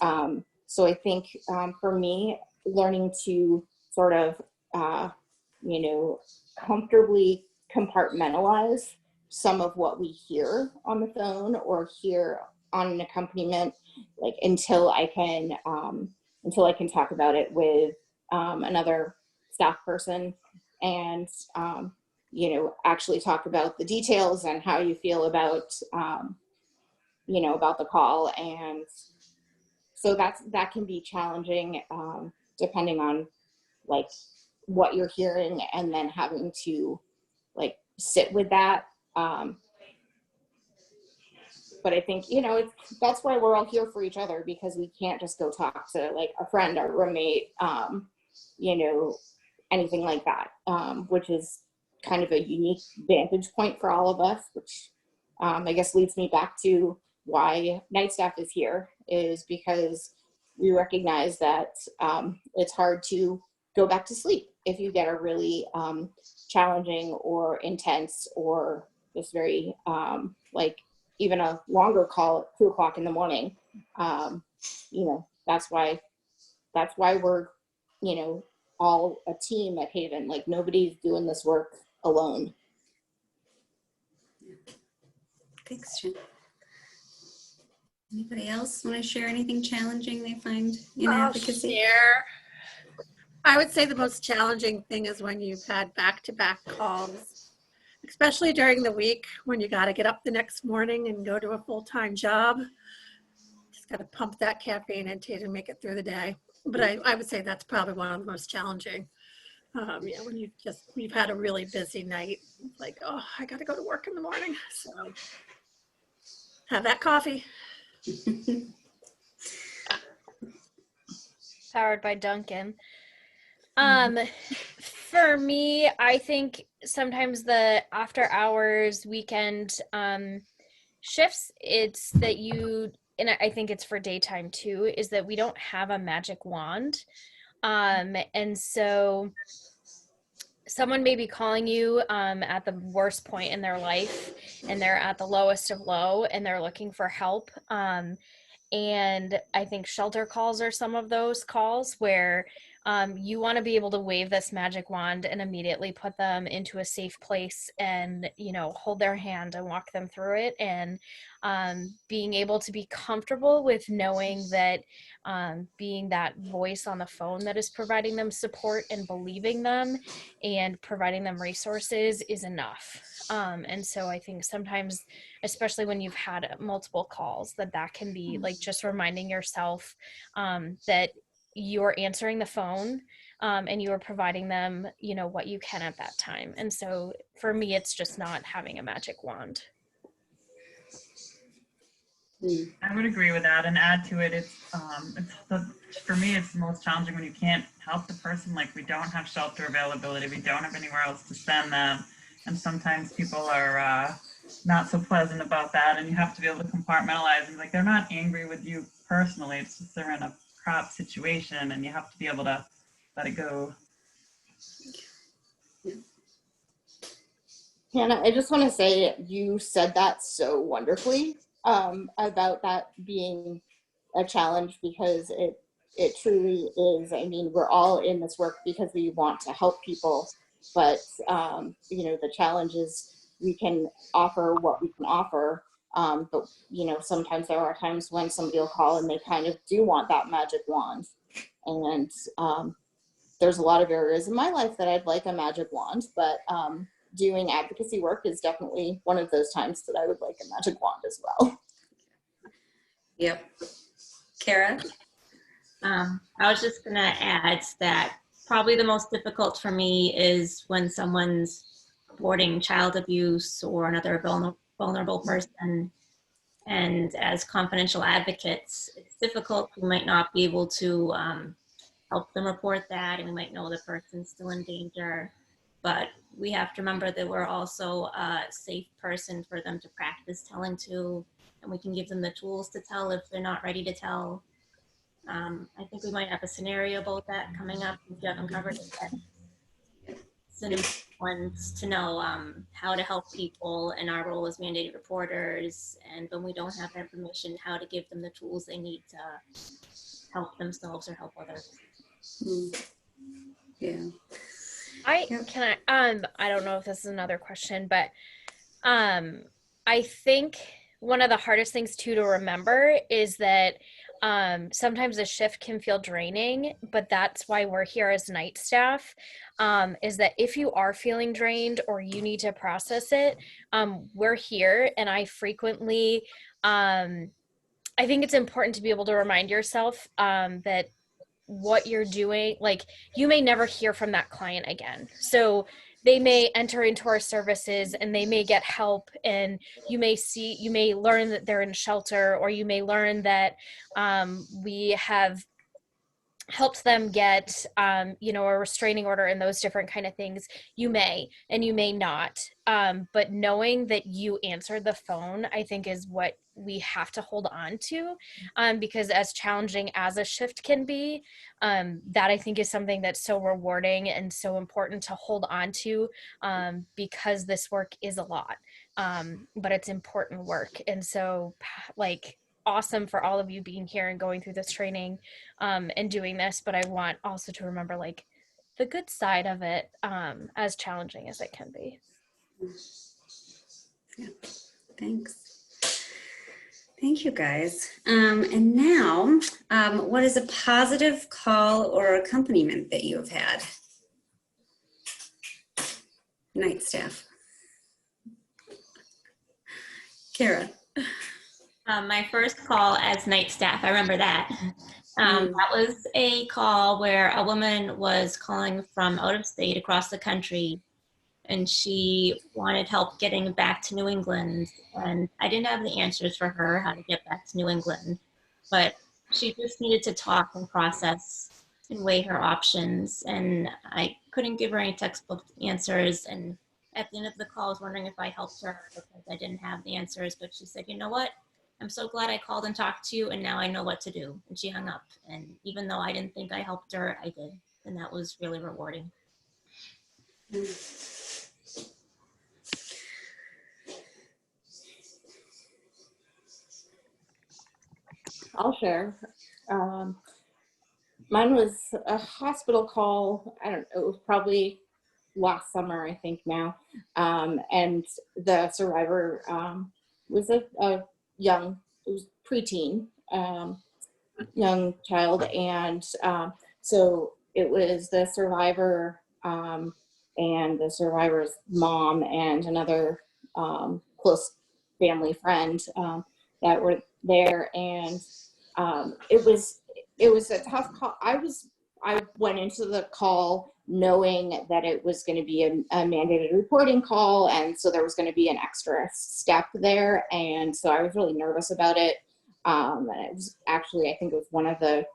So I think for me, learning to sort of, you know, comfortably compartmentalize some of what we hear on the phone or hear on an accompaniment, like until I can talk about it with another staff person and you know, actually talk about the details and how you feel about you know, about the call. And so that can be challenging depending on like what you're hearing and then having to like sit with that. But I think, you know, that's why we're all here for each other, because we can't just go talk to like a friend or roommate, you know, anything like that, which is kind of a unique vantage point for all of us, which I guess leads me back to why night staff is here, is because we recognize that it's hard to go back to sleep if you get a really challenging or intense or just very like even a longer call at 2 o'clock in the morning. You know, that's why we're, you know, all a team at Haven. Like nobody's doing this work alone. Thanks, Jen. Anybody else want to share anything challenging they find in advocacy? Share. I would say the most challenging thing is when you've had back-to-back calls, especially during the week when you got to get up the next morning and go to a full-time job. Just got to pump that caffeine into you to make it through the day. But I would say that's probably one of the most challenging. Yeah, when you've had a really busy night, like, oh, I got to go to work in the morning. So have that coffee. Powered by Dunkin'. For me, I think sometimes the after hours weekend shifts, it's that and I think it's for daytime too, is that we don't have a magic wand. And so someone may be calling you at the worst point in their life, and they're at the lowest of low, and they're looking for help. And I think shelter calls are some of those calls where you want to be able to wave this magic wand and immediately put them into a safe place and, you know, hold their hand and walk them through it. And being able to be comfortable with knowing that being that voice on the phone that is providing them support and believing them and providing them resources is enough. And so I think sometimes, especially when you've had multiple calls, that can be like just reminding yourself that you're answering the phone and you are providing them, you know, what you can at that time. And so for me, it's just not having a magic wand. I would agree with that and add to it. For me, it's the most challenging when you can't help the person. Like we don't have shelter availability. We don't have anywhere else to send them. And sometimes people are not so pleasant about that. And you have to be able to compartmentalize and like, they're not angry with you personally. It's just they're in a crap situation and you have to be able to let it go. Hannah, I just want to say you said that so wonderfully about that being a challenge, because it truly is. I mean, we're all in this work because we want to help people, but you know, the challenge is we can offer what we can offer, but you know, sometimes there are times when somebody will call and they kind of do want that magic wand, and there's a lot of areas in my life that I'd like a magic wand, but doing advocacy work is definitely one of those times that I would like a magic wand as well. Yep. Kara? I was just going to add that probably the most difficult for me is when someone's reporting child abuse or another vulnerable person. And as confidential advocates, it's difficult. We might not be able to help them report that, and we might know the person's still in danger. But we have to remember that we're also a safe person for them to practice telling to, and we can give them the tools to tell if they're not ready to tell. I think we might have a scenario about that coming up if you haven't covered it yet. It's an ones to know how to help people in our role as mandated reporters, and when we don't have information, how to give them the tools they need to help themselves or help others. Yeah. I Yep. can I don't know if this is another question, but I think one of the hardest things too to remember is that sometimes a shift can feel draining, but that's why we're here as night staff. Is that if you are feeling drained or you need to process it, we're here, and I frequently I think it's important to be able to remind yourself that what you're doing, like, you may never hear from that client again. So they may enter into our services and they may get help, and you may learn that they're in shelter, or you may learn that we have helped them get a restraining order and those different kind of things. You may and you may not, but knowing that you answered the phone, I think, is what we have to hold on to, because as challenging as a shift can be, that I think is something that's so rewarding and so important to hold on to, because this work is a lot, but it's important work. And so, like, awesome for all of you being here and going through this training, and doing this, but I want also to remember, like, the good side of it, as challenging as it can be. Yeah. Thanks. Thank you, guys. And now, what is a positive call or accompaniment that you have had? Night staff. Kara. My first call as night staff, I remember that. That was a call where a woman was calling from out of state across the country, and she wanted help getting back to New England. And I didn't have the answers for her how to get back to New England, but she just needed to talk and process and weigh her options. And I couldn't give her any textbook answers. And at the end of the call, I was wondering if I helped her because I didn't have the answers. But she said, "You know what? I'm so glad I called and talked to you, and now I know what to do." And she hung up. And even though I didn't think I helped her, I did. And that was really rewarding. I'll share. Mine was a hospital call. I don't know, it was probably last summer, I think now. And the survivor was a young, it was preteen, young child. And so it was the survivor and the survivor's mom and another close family friend that were there. And it was a tough call. I went into the call knowing that it was going to be a mandated reporting call, and so there was going to be an extra step there, and so I was really nervous about it. And it was actually, I think it was one of the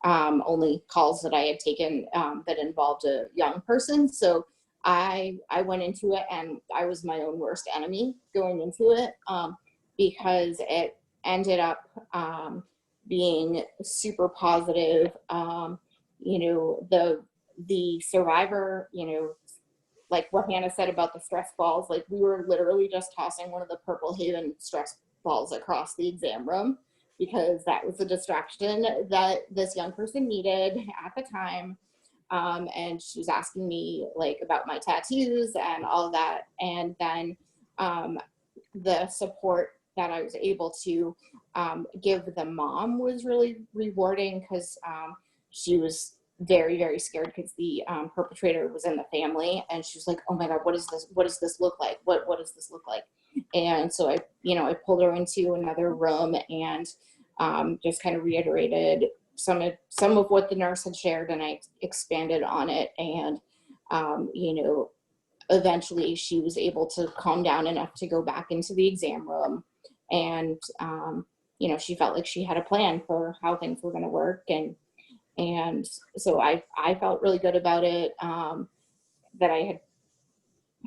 only calls that I had taken that involved a young person. So I went into it, and I was my own worst enemy going into it, because it ended up being super positive. The survivor, like what Hannah said about the stress balls, like we were literally just tossing one of the Purple Haven stress balls across the exam room because that was the distraction that this young person needed at the time. And she was asking me like about my tattoos and all of that. And then the support that I was able to give the mom was really rewarding, because she was very, very scared because the perpetrator was in the family, and she was like, "Oh my God, what is this? What does this look like? What does this look like?" And so I pulled her into another room and just kind of reiterated some of what the nurse had shared, and I expanded on it. And eventually she was able to calm down enough to go back into the exam room, and she felt like she had a plan for how things were going to work. And so I felt really good about it, that I had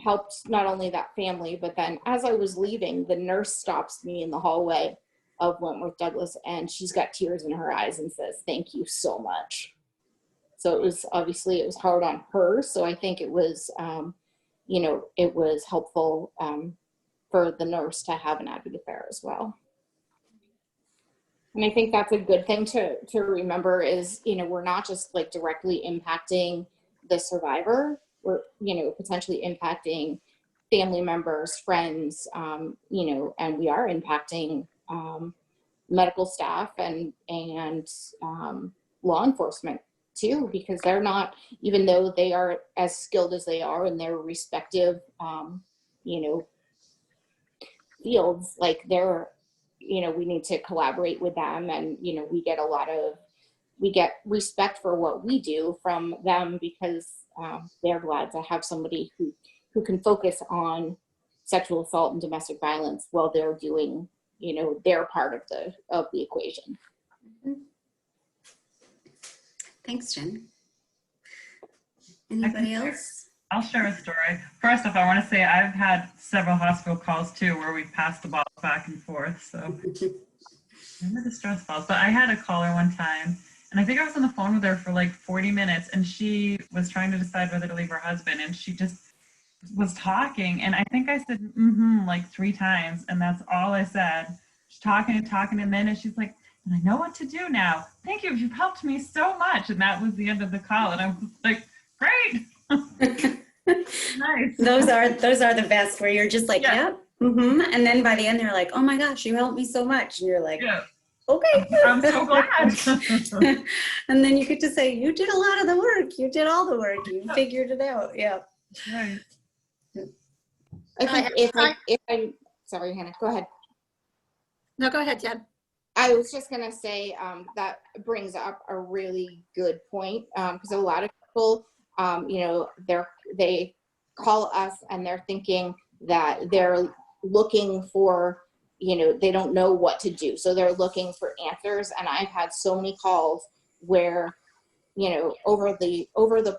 helped not only that family, but then as I was leaving, the nurse stops me in the hallway of Wentworth Douglas, and she's got tears in her eyes and says, "Thank you so much." So it was hard on her. So I think it was it was helpful for the nurse to have an advocate there as well. And I think that's a good thing to remember is, we're not just like directly impacting the survivor, we're, potentially impacting family members, friends, and we are impacting medical staff and law enforcement too, because they're not, even though they are as skilled as they are in their respective, fields, like they're, we need to collaborate with them, and we get respect for what we do from them because they're glad to have somebody who can focus on sexual assault and domestic violence while they're doing their part of the equation. Thanks, Jen. Anybody else? I'll share a story. First off, I want to say I've had several hospital calls too where we've passed the ball back and forth. So I'm the distress calls. But I had a caller one time, and I think I was on the phone with her for like 40 minutes, and she was trying to decide whether to leave her husband, and she just was talking, and I think I said like 3 times, and that's all I said. She's talking and talking, and then she's like, and I know what to do now. Thank you. You've helped me so much. And that was the end of the call. And I was like, great. Nice. Those are the best, where you're just like, Yeah. yep. And then by the end, they're like, oh my gosh, you helped me so much. And you're like, Yeah. okay. I'm so glad. And then you get to say, you did a lot of the work. You did all the work. You figured it out. Yeah. Right. I think if I'm sorry, Hannah, go ahead. No, go ahead, Jen. I was just going to say that brings up a really good point because a lot of people, they call us and they're thinking that they're looking for, they don't know what to do. So they're looking for answers. And I've had so many calls where, over the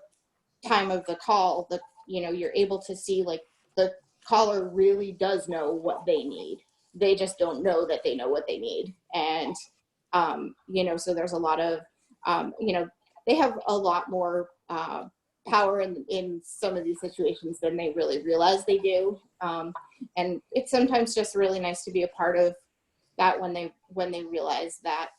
time of the call, you're able to see like the caller really does know what they need. They just don't know that they know what they need. And, so there's a lot of, they have a lot more power in some of these situations than they really realize they do. And it's sometimes just really nice to be a part of that when they realize that,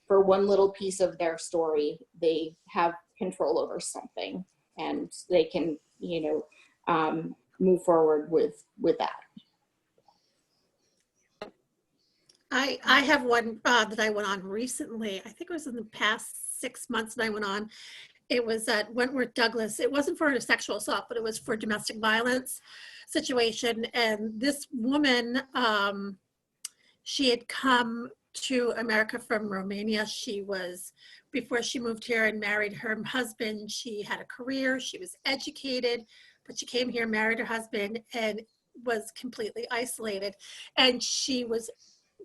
for one little piece of their story, they have control over something and they can, move forward with that. I have one that I went on recently. I think it was in the past 6 months that I went on. It was at Wentworth Douglas. It wasn't for a sexual assault, but it was for domestic violence situation. And this woman, she had come to America from Romania. Before she moved here and married her husband, she had a career, she was educated, but she came here, married her husband, and was completely isolated. And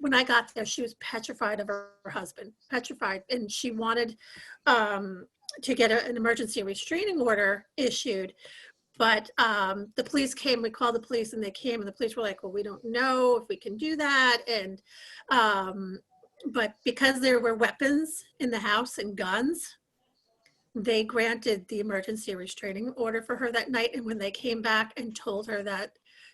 when I got there, she was petrified of her husband, petrified. And she wanted to get an emergency restraining order issued. But the police came, we called the police and they came, and the police were like, well, we don't know if we can do that. And, but because there were weapons in the house and guns, they granted the emergency restraining order for her that night. And when they came back and told her that,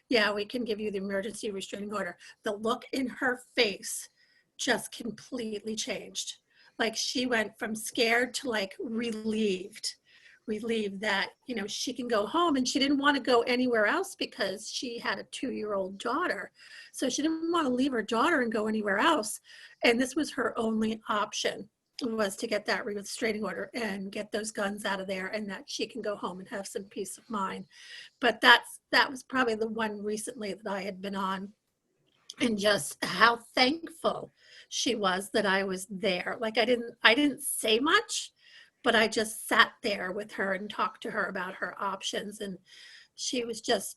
yeah, we can give you the emergency restraining order, the look in her face just completely changed. Like she went from scared to like relieved that, she can go home, and she didn't want to go anywhere else because she had a 2-year-old daughter. So she didn't want to leave her daughter and go anywhere else. And this was her only option, was to get that restraining order and get those guns out of there, and that she can go home and have some peace of mind. But that was probably the one recently that I had been on, and just how thankful she was that I was there. Like I didn't say much, but I just sat there with her and talked to her about her options, and she was just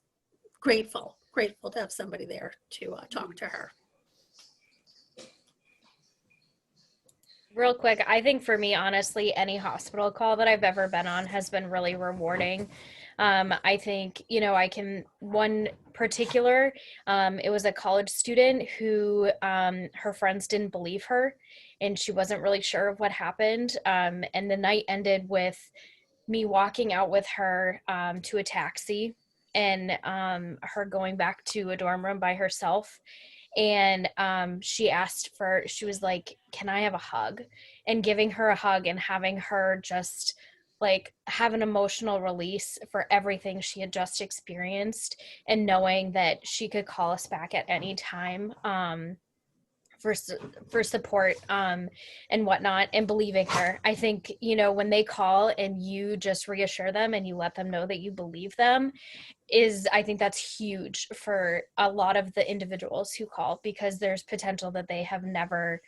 grateful to have somebody there to talk to her. Real quick, I think for me, honestly, any hospital call that I've ever been on has been really rewarding. I think, one particular, it was a college student who her friends didn't believe her, and she wasn't really sure of what happened. And the night ended with me walking out with her to a taxi. and her going back to a dorm room by herself. And she was like, can I have a hug? And giving her a hug and having her just like have an emotional release for everything she had just experienced, and knowing that she could call us back at any time for support and whatnot, and believing her. I think, you know, when they call and you just reassure them and you let them know that you believe them, I think that's huge for a lot of the individuals who call, because there's potential that they have never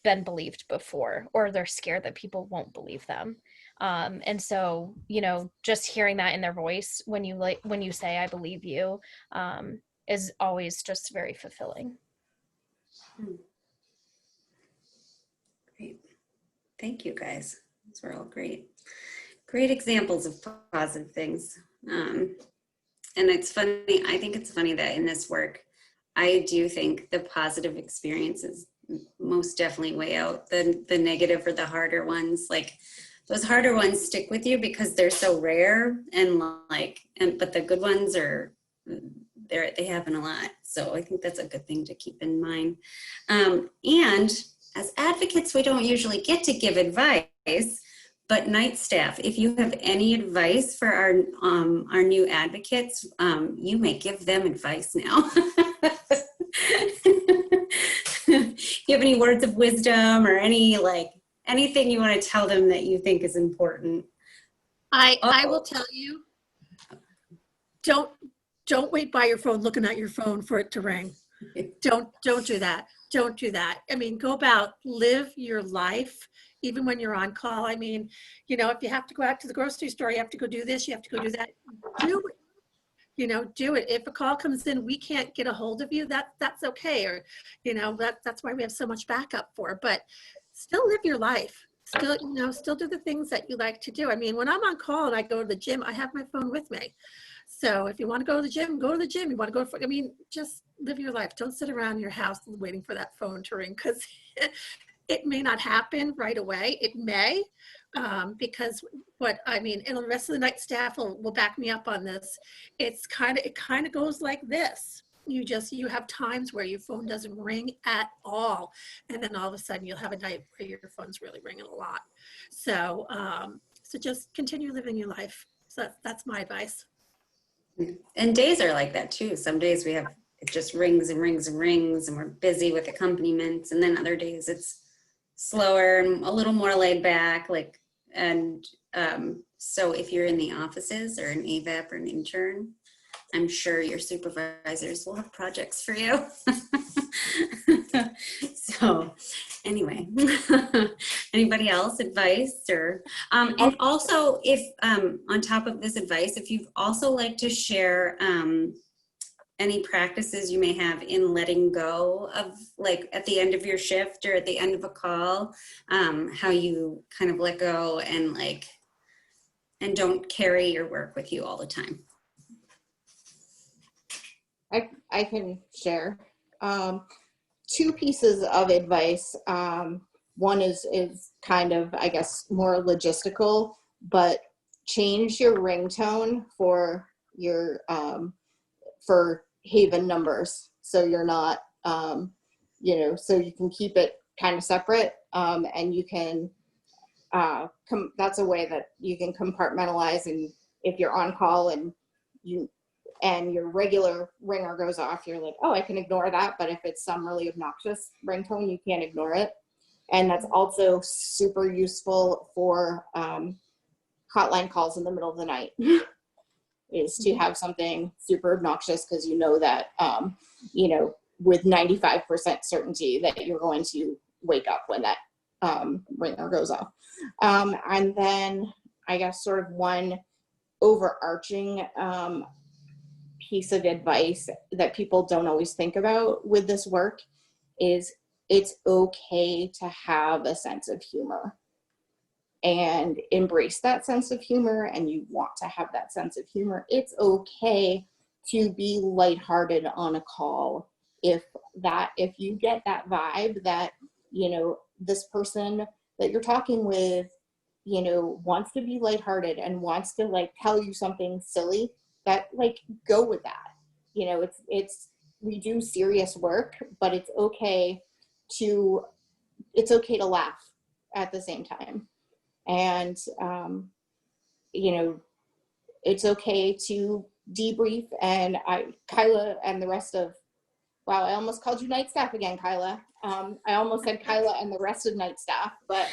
been believed before, or they're scared that people won't believe them. And so, you know, just hearing that in their voice when you say I believe you, is always just very fulfilling. Great. Thank you, guys. Those were all great. Great examples of positive things. And it's funny, I think it's funny that in this work, I do think the positive experiences most definitely weigh out the negative or the harder ones. Like those harder ones stick with you because they're so rare, and but the good ones they happen a lot. So I think that's a good thing to keep in mind. And as advocates, we don't usually get to give advice, but night staff, if you have any advice for our new advocates, you may give them advice now. You have any words of wisdom or anything you want to tell them that you think is important? I will tell you, don't wait by your phone looking at your phone for it to ring. Don't do that. Don't do that. I mean, go about, live your life, even when you're on call. I mean, you know, if you have to go out to the grocery store, you have to go do this, you have to go do that. Do it. You know, do it. If a call comes in, we can't get a hold of you, that's okay. Or, you know, that's why we have so much backup for, but still live your life. Still, you know, still do the things that you like to do. I mean, when I'm on call and I go to the gym, I have my phone with me. So if you want to go to the gym, go to the gym. You want to go I mean, just live your life. Don't sit around your house waiting for that phone to ring, because it may not happen right away. It may, because and the rest of the night staff will back me up on this. It kind of goes like this. You have times where your phone doesn't ring at all. And then all of a sudden you'll have a night where your phone's really ringing a lot. So, so just continue living your life. So that's my advice. And days are like that too. Some days it just rings and rings and rings and we're busy with accompaniments. And then other days it's slower and a little more laid back. So if you're in the offices or an AVAP or an intern, I'm sure your supervisors will have projects for you. So anyway, anybody else advice or, and also if, on top of this advice, if you'd also like to share, any practices you may have in letting go of, like at the end of your shift or at the end of a call, how you kind of let go and don't carry your work with you all the time. I can share. Two pieces of advice. One is kind of, I guess, more logistical, but change your ringtone for your for Haven numbers, so you're not, so you can keep it kind of separate, and you can. That's a way that you can compartmentalize, and if you're on call and your regular ringer goes off, you're like, oh, I can ignore that. But if it's some really obnoxious ringtone, you can't ignore it. And that's also super useful for hotline calls in the middle of the night, is to have something super obnoxious, because you know that, with 95% certainty that you're going to wake up when that ringer goes off. And then I guess sort of one overarching piece of advice that people don't always think about with this work is it's okay to have a sense of humor and embrace that sense of humor, and you want to have that sense of humor. It's okay to be lighthearted on a call if you get that vibe that, this person that you're talking with, wants to be lighthearted and wants to tell you something silly. that like go with that. You know, we do serious work, but it's okay to laugh at the same time. And, you know, it's okay to debrief. And Kyla and the rest of, wow, I almost called you night staff again, Kyla. I almost said Kyla and the rest of night staff, but,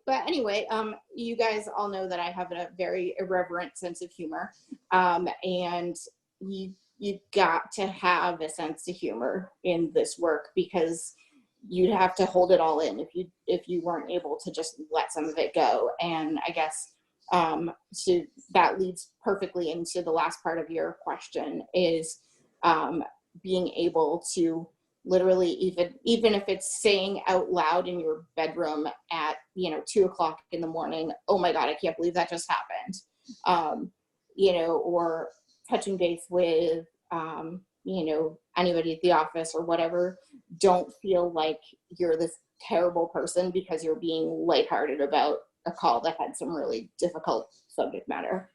but anyway, you guys all know that I have a very irreverent sense of humor. And you got to have a sense of humor in this work, because you'd have to hold it all in if you weren't able to just let some of it go. And I guess so that leads perfectly into the last part of your question, is being able to literally, even if it's saying out loud in your bedroom at 2 o'clock in the morning, oh my God, I can't believe that just happened, or touching base with anybody at the office or whatever. Don't feel like you're this terrible person because you're being lighthearted about a call that had some really difficult subject matter.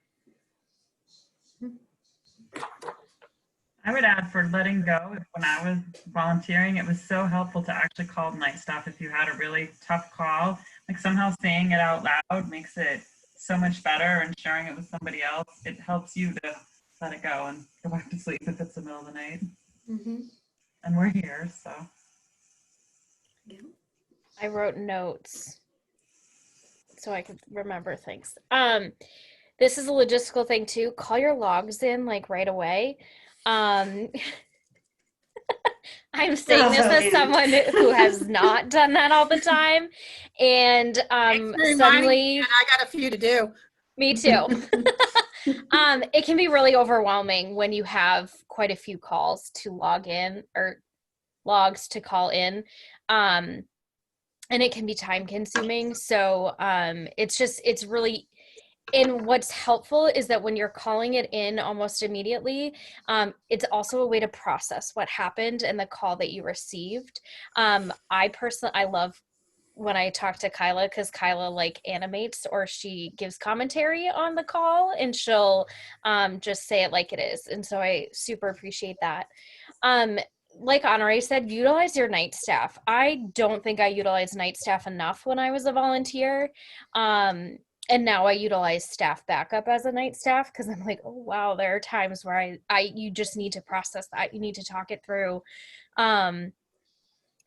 I would add, for letting go, when I was volunteering, it was so helpful to actually call night staff if you had a really tough call. Like, somehow saying it out loud makes it so much better, and sharing it with somebody else, it helps you to let it go and go back to sleep if it's the middle of the night. Mm-hmm. And we're here, so. Yeah. I wrote notes so I could remember things. This is a logistical thing too. Call your logs in like right away. I'm saying this as someone who has not done that all the time, and Thanks for reminding me, suddenly and I got a few to do. me too. It can be really overwhelming when you have quite a few calls to log in, or logs to call in. And it can be time consuming. So it's really, and what's helpful is that when you're calling it in almost immediately, it's also a way to process what happened and the call that you received. I love when I talk to Kyla, because Kyla like animates, or she gives commentary on the call, and she'll just say it like it is. And so I super appreciate that. Like Honore said, utilize your night staff. I don't think I utilized night staff enough when I was a volunteer. And now I utilize staff backup as a night staff, because I'm like, oh wow, there are times where you just need to process that. You need to talk it through.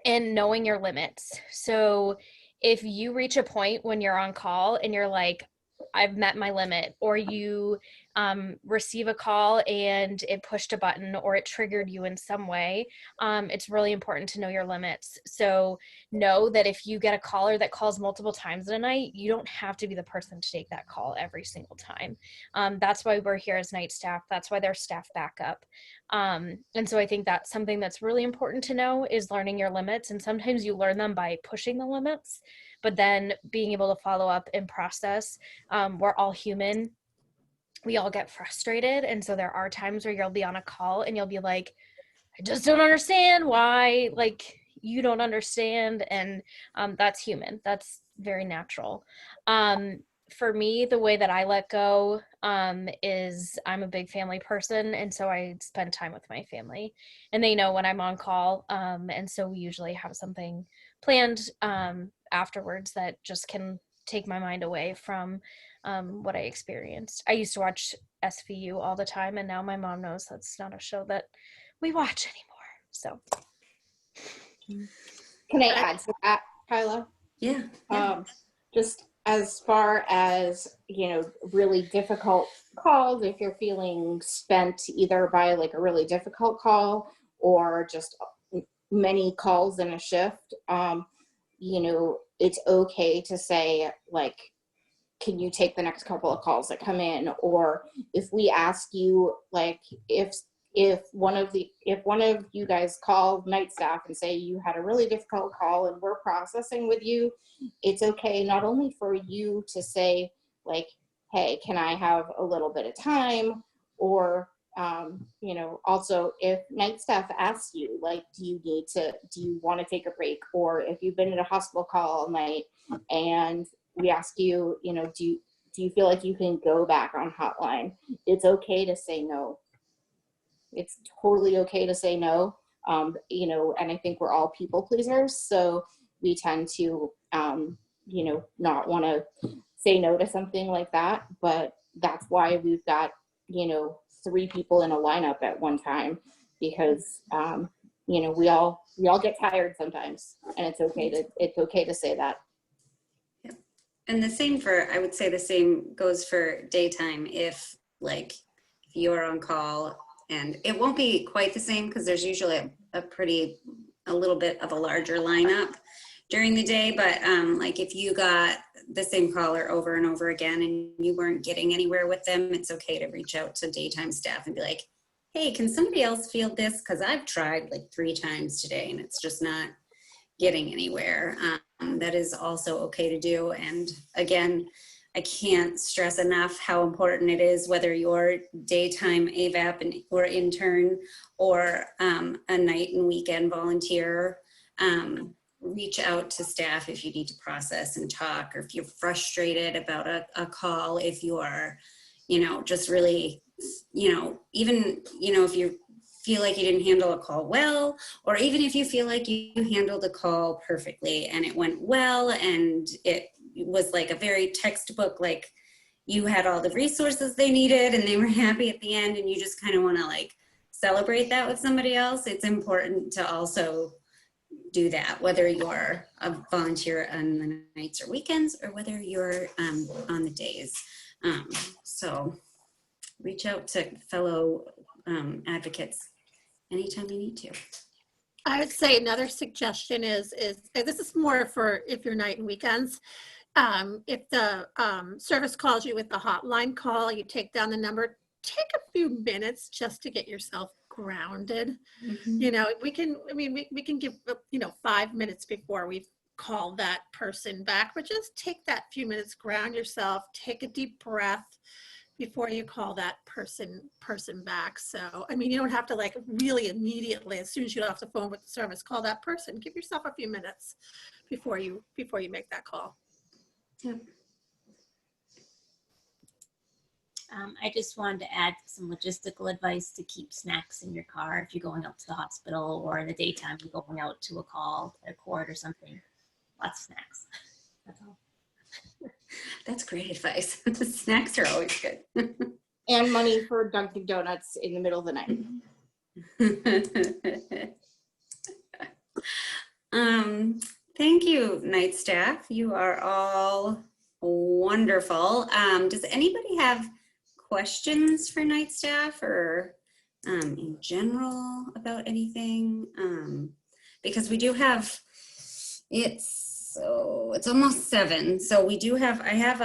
And knowing your limits. So if you reach a point when you're on call and you're like, I've met my limit, or you receive a call and it pushed a button or it triggered you in some way, it's really important to know your limits. So know that if you get a caller that calls multiple times in a night, you don't have to be the person to take that call every single time. That's why we're here as night staff. That's why there's staff backup. And so I think that's something that's really important to know, is learning your limits. And sometimes you learn them by pushing the limits, but then being able to follow up and process. We're all human. We all get frustrated. And so there are times where you'll be on a call and you'll be like, I just don't understand why, like, you don't understand. And that's human. That's very natural. For me, the way that I let go is I'm a big family person. And so I spend time with my family, and they know when I'm on call. And so we usually have something planned afterwards that just can take my mind away from what I experienced. I used to watch SVU all the time, and now my mom knows that's not a show that we watch anymore. So Can I add to that, Kyla? Yeah. Just as far as, really difficult calls, if you're feeling spent either by like a really difficult call or just many calls in a shift, it's okay to say, like, can you take the next couple of calls that come in? Or if we ask you, like, if one of you guys call night staff and say you had a really difficult call and we're processing with you, it's okay not only for you to say, like, hey, can I have a little bit of time? Or also if night staff asks you, like, do you want to take a break? Or if you've been in a hospital call all night and we ask you, do you feel like you can go back on hotline? It's okay to say no. It's totally okay to say no. You know, and I think we're all people pleasers, so we tend to, you know, not want to say no to something like that. But that's why we've got, you know, 3 people in a lineup at one time, because, you know, we all get tired sometimes, and it's okay to say that. And the same for, I would say the same goes for daytime. If like if you're on call, and it won't be quite the same because there's usually a little bit of a larger lineup during the day, but like if you got the same caller over and over again and you weren't getting anywhere with them, it's okay to reach out to daytime staff and be like, hey, can somebody else field this? Because I've tried like 3 times today and it's just not getting anywhere. That is also okay to do. And again, I can't stress enough how important it is, whether you're daytime AVAP or intern or a night and weekend volunteer. Reach out to staff if you need to process and talk, or if you're frustrated about a call, if you are, you know, just really, you know, even, you know, if you feel like you didn't handle a call well, or even if you feel like you handled a call perfectly and it went well and it was like a very textbook, like you had all the resources they needed and they were happy at the end, and you just kind of want to like celebrate that with somebody else. It's important to also do that, whether you're a volunteer on the nights or weekends, or whether you're on the days. So reach out to fellow advocates anytime you need to. I would say another suggestion is and this is more for if you're night and weekends. If the service calls you with the hotline call, you take down the number, take a few minutes just to get yourself grounded. Mm-hmm. You know, we can give, you know, 5 minutes before we call that person back, but just take that few minutes, ground yourself, take a deep breath before you call that person back. So, I mean, you don't have to like really immediately, as soon as you get off the phone with the service, call that person. Give yourself a few minutes before you make that call. Yep. I just wanted to add some logistical advice to keep snacks in your car if you're going out to the hospital, or in the daytime you're going out to a call, a court or something. Lots of snacks. That's all. That's great advice. Snacks are always good. And money for Dunkin' Donuts in the middle of the night. Thank you, night staff. You are all wonderful. Does anybody have questions for night staff, or in general about anything? Because we do have, it's almost 7. So we do have, I have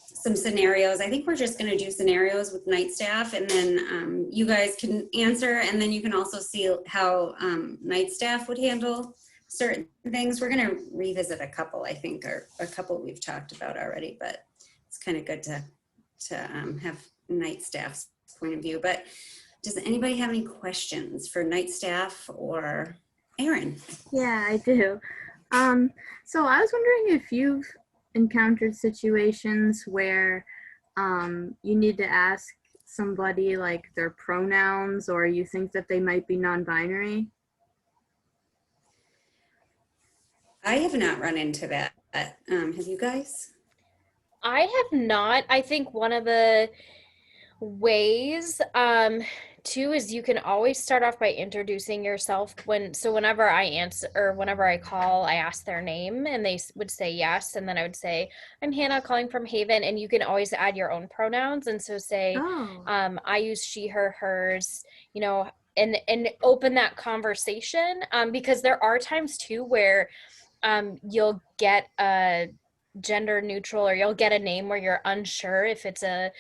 some scenarios. I think we're just going to do scenarios with night staff, and then you guys can answer, and then you can also see how night staff would handle certain things. We're going to revisit a couple, I think, or a couple we've talked about already, but it's kind of good to have night staff's point of view. But does anybody have any questions for night staff or Erin? Yeah, I do. So I was wondering if you've encountered situations where you need to ask somebody like their pronouns, or you think that they might be non-binary. I have not run into that. Have you guys? I have not. I think one of the ways too is you can always start off by introducing yourself. Whenever I answer, or whenever I call, I ask their name and they would say yes, and then I would say, I'm Hannah calling from Haven, and you can always add your own pronouns, and so say I use she, her, hers, you know, and open that conversation, because there are times too where you'll get a gender neutral, or you'll get a name where you're unsure if it's a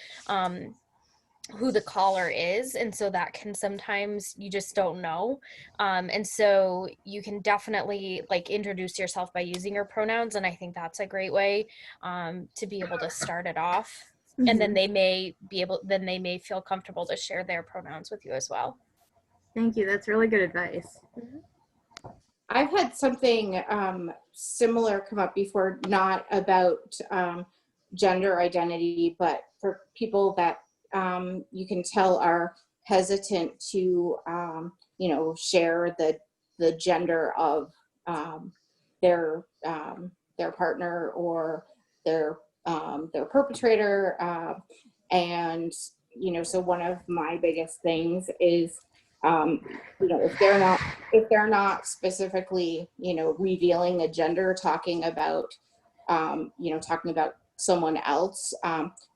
who the caller is, and so that can sometimes, you just don't know, and so you can definitely like introduce yourself by using your pronouns, and I think that's a great way to be able to start it off. Mm-hmm. And then they may feel comfortable to share their pronouns with you as well. Thank you, that's really good advice. Mm-hmm. I've had something similar come up before, not about gender identity, but for people that you can tell are hesitant to, share the gender of their partner or their perpetrator, and so one of my biggest things is, if they're not specifically, revealing a gender, talking about someone else,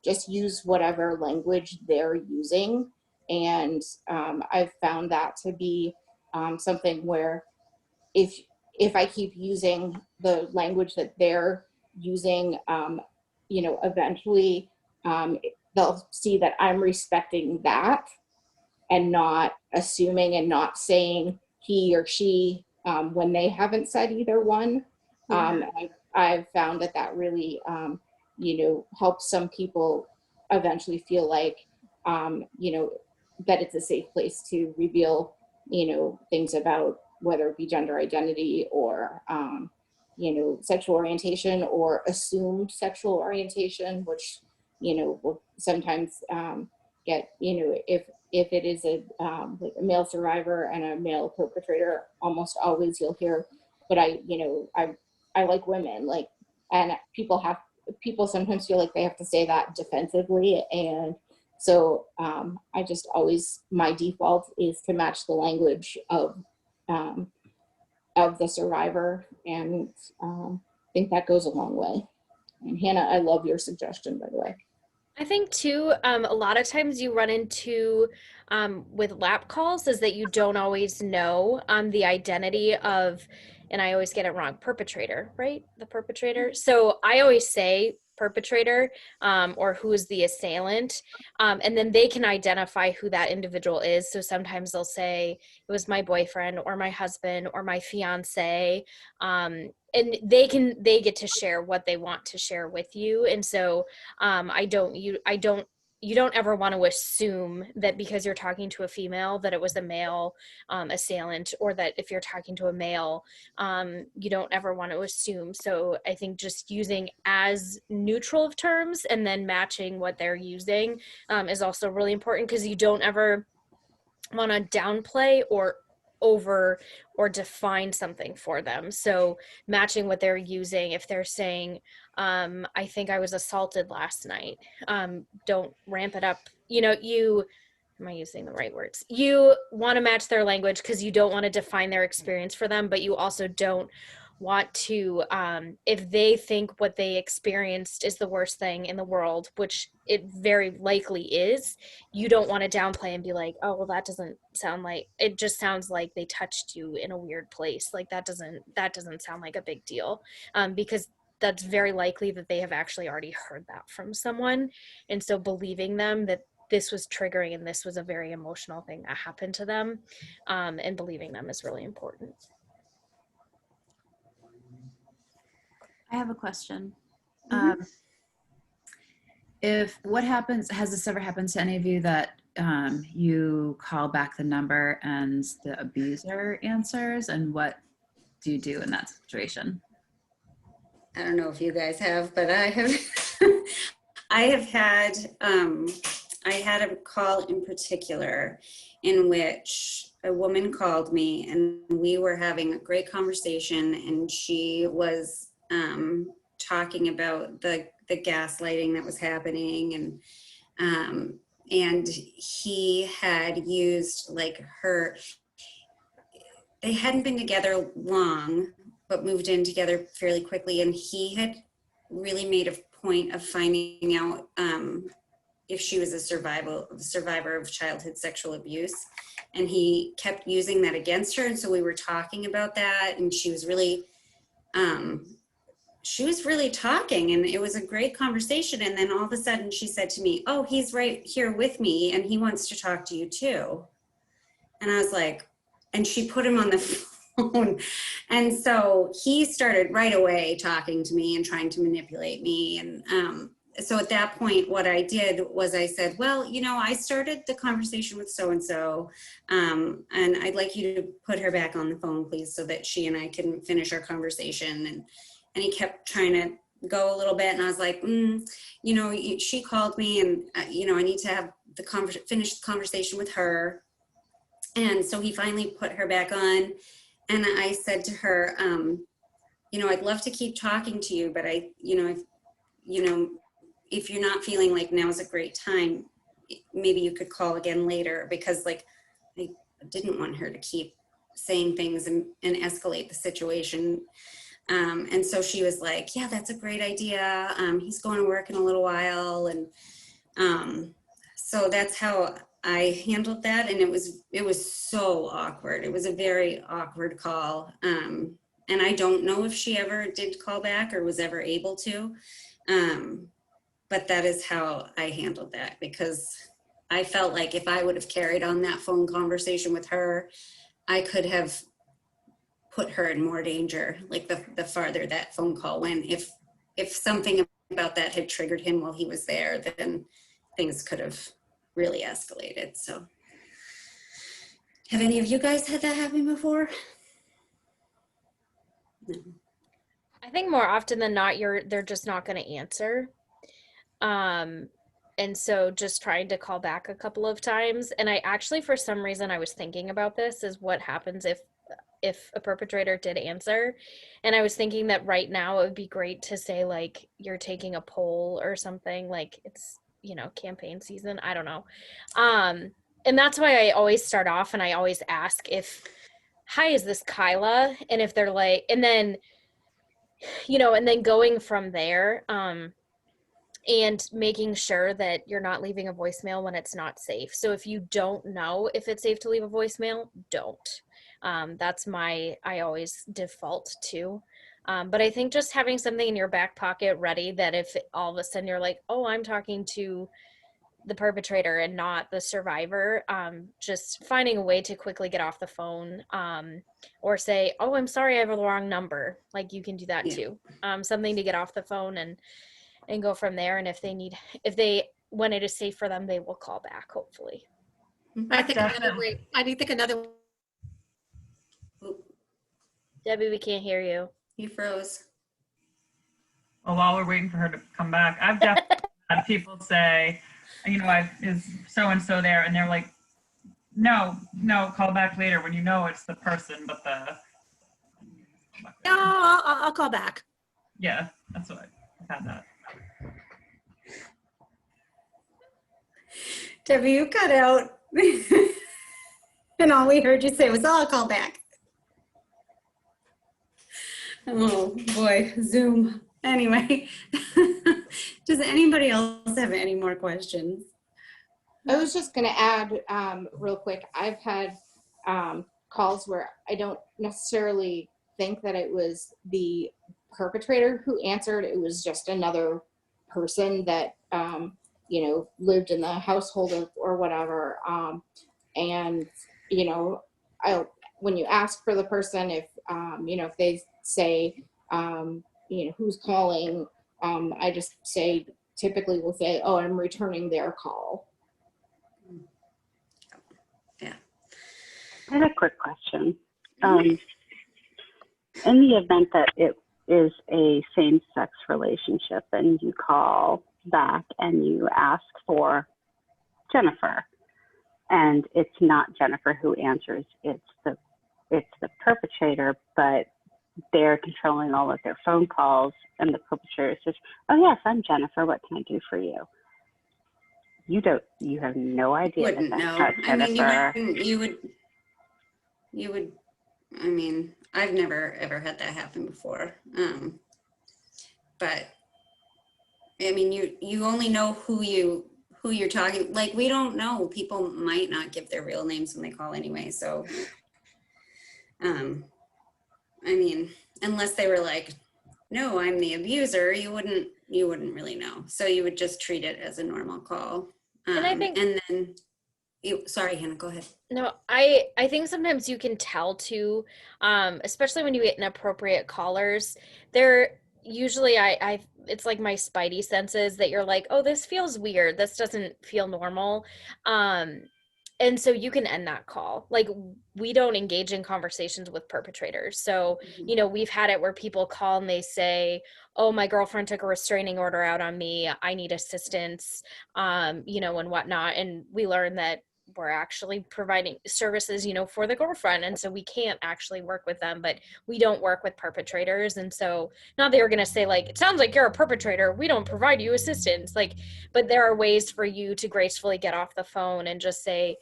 just use whatever language they're using. And I've found that to be something where if I keep using the language that they're using, eventually they'll see that I'm respecting that and not assuming and not saying he or she when they haven't said either one. I've found that really, helps some people eventually feel like, that it's a safe place to reveal, things about whether it be gender identity or, sexual orientation or assumed sexual orientation, which, will sometimes get, if it is like a male survivor and a male perpetrator, almost always you'll hear, but I like women, like, and people sometimes feel like they have to say that defensively. And so I just always, my default is to match the language of the survivor. And I think that goes a long way. And Hannah, I love your suggestion, by the way. I think too, a lot of times you run into with lap calls is that you don't always know the identity of, and I always get it wrong, perpetrator, right? The perpetrator. So I always say perpetrator or who is the assailant, and then they can identify who that individual is. So sometimes they'll say it was my boyfriend or my husband or my fiance, and they get to share what they want to share with you. And so you don't ever want to assume that because you're talking to a female that it was a male assailant, or that if you're talking to a male, you don't ever want to assume. So I think just using as neutral of terms and then matching what they're using is also really important, because you don't ever want to downplay or over or define something for them. So matching what they're using, if they're saying, I think I was assaulted last night, don't ramp it up. Am I using the right words? You want to match their language because you don't want to define their experience for them, but you also don't want to, if they think what they experienced is the worst thing in the world, which it very likely is, you don't want to downplay and be like, oh, well, that doesn't sound like, it just sounds like they touched you in a weird place. Like that doesn't sound like a big deal, because that's very likely that they have actually already heard that from someone. And so believing them that this was triggering and this was a very emotional thing that happened to them, and believing them is really important. I have a question. Mm-hmm. Has this ever happened to any of you that you call back the number and the abuser answers, and what do you do in that situation? I don't know if you guys have, but I have. I had a call in particular in which a woman called me, and we were having a great conversation, and she was talking about the gaslighting that was happening, and he had used like they hadn't been together long, but moved in together fairly quickly, and he had really made a point of finding out if she was a survivor of childhood sexual abuse, and he kept using that against her. And so we were talking about that, and she was really talking, and it was a great conversation. And then all of a sudden she said to me, oh, he's right here with me and he wants to talk to you too. And I was like, and she put him on the phone. And so he started right away talking to me and trying to manipulate me. And so at that point, what I did was I said, well, I started the conversation with so-and-so, and I'd like you to put her back on the phone, please, so that she and I can finish our conversation. And he kept trying to go a little bit, and I was like, you know, she called me, and you know, I need to have finish the conversation with her. And so he finally put her back on, and I said to her, you know, I'd love to keep talking to you, but if you're not feeling like now's a great time, maybe you could call again later, because like I didn't want her to keep saying things and escalate the situation. And so she was like, yeah, that's a great idea. He's going to work in a little while. And so that's how I handled that. And it was so awkward. It was a very awkward call. And I don't know if she ever did call back or was ever able to. But that is how I handled that, because I felt like if I would have carried on that phone conversation with her, I could have put her in more danger, like the farther that phone call went. If something about that had triggered him while he was there, then things could have really escalated. So have any of you guys had that happen before? No. I think more often than not, they're just not going to answer. And so just trying to call back a couple of times. And I actually, for some reason, I was thinking about this, is what happens if a perpetrator did answer. And I was thinking that right now it would be great to say, like, you're taking a poll or something, like it's, you know, campaign season. I don't know. And that's why I always start off and I always ask if, hi, is this Kyla? And if they're like, and then, you know, and then going from there, and making sure that you're not leaving a voicemail when it's not safe. So if you don't know if it's safe to leave a voicemail, don't. That's I always default to. But I think just having something in your back pocket ready, that if all of a sudden you're like, oh, I'm talking to the perpetrator and not the survivor, just finding a way to quickly get off the phone, or say, oh, I'm sorry, I have the wrong number. Like, you can do that too. Something to get off the phone and go from there. And when it is safe for them, they will call back, hopefully. I think another Debbie, we can't hear you. You froze. Well, while we're waiting for her to come back, I've definitely had people say, you know, is so-and-so there? And they're like, no, call back later, when you know it's the person, but No, I'll call back. yeah, that's what I've had that. Debbie, you cut out. And all we heard you say was, oh, I'll call back. Oh boy, Zoom. Anyway, does anybody else have any more questions? I was just going to add real quick. I've had calls where I don't necessarily think that it was the perpetrator who answered. It was just another person that, you know, lived in the household or whatever. And, you know, when you ask for the person, if, you know, if they say, you know, who's calling, I just say, typically will say, oh, I'm returning their call. Yeah. I had a quick question. In the event that it is a same-sex relationship and you call back and you ask for Jennifer, and it's not Jennifer who answers, it's the perpetrator, but they're controlling all of their phone calls, and the perpetrator says, oh yes, I'm Jennifer, what can I do for you? You have no idea. Wouldn't that's know. not I mean, Jennifer. you would, I mean, I've never ever had that happen before. But I mean, you only know who you're talking, like, we don't know. People might not give their real names when they call anyway. So, I mean, unless they were like, no, I'm the abuser, you wouldn't really know. So you would just treat it as a normal call. And I think, and then sorry, Hannah, go ahead. no, I think sometimes you can tell too, especially when you get inappropriate callers. They're usually, it's like my spidey senses that you're like, oh, this feels weird. This doesn't feel normal. and so you can end that call. Like, we don't engage in conversations with perpetrators. So, you know, we've had it where people call and they say, oh, my girlfriend took a restraining order out on me, I need assistance, you know, and whatnot. And we learn that we're actually providing services, you know, for the girlfriend. And so we can't actually work with them, but we don't work with perpetrators. And so not that you're going to say like, it sounds like you're a perpetrator, we don't provide you assistance, like, but there are ways for you to gracefully get off the phone and just say,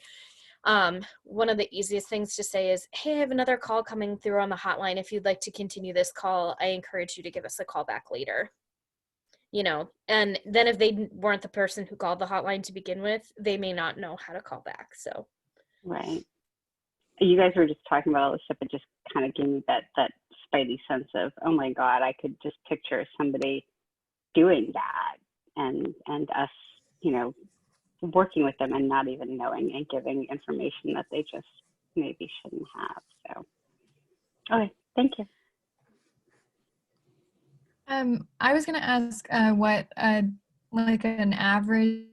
one of the easiest things to say is, hey, I have another call coming through on the hotline. If you'd like to continue this call, I encourage you to give us a call back later. You know, and then if they weren't the person who called the hotline to begin with, they may not know how to call back. So, Right. You guys were just talking about all this stuff. It just kind of gave me that spidey sense of, oh my God, I could just picture somebody doing that and us, you know, working with them and not even knowing and giving information that they just maybe shouldn't have. So, okay, thank you. I was going to ask what like an average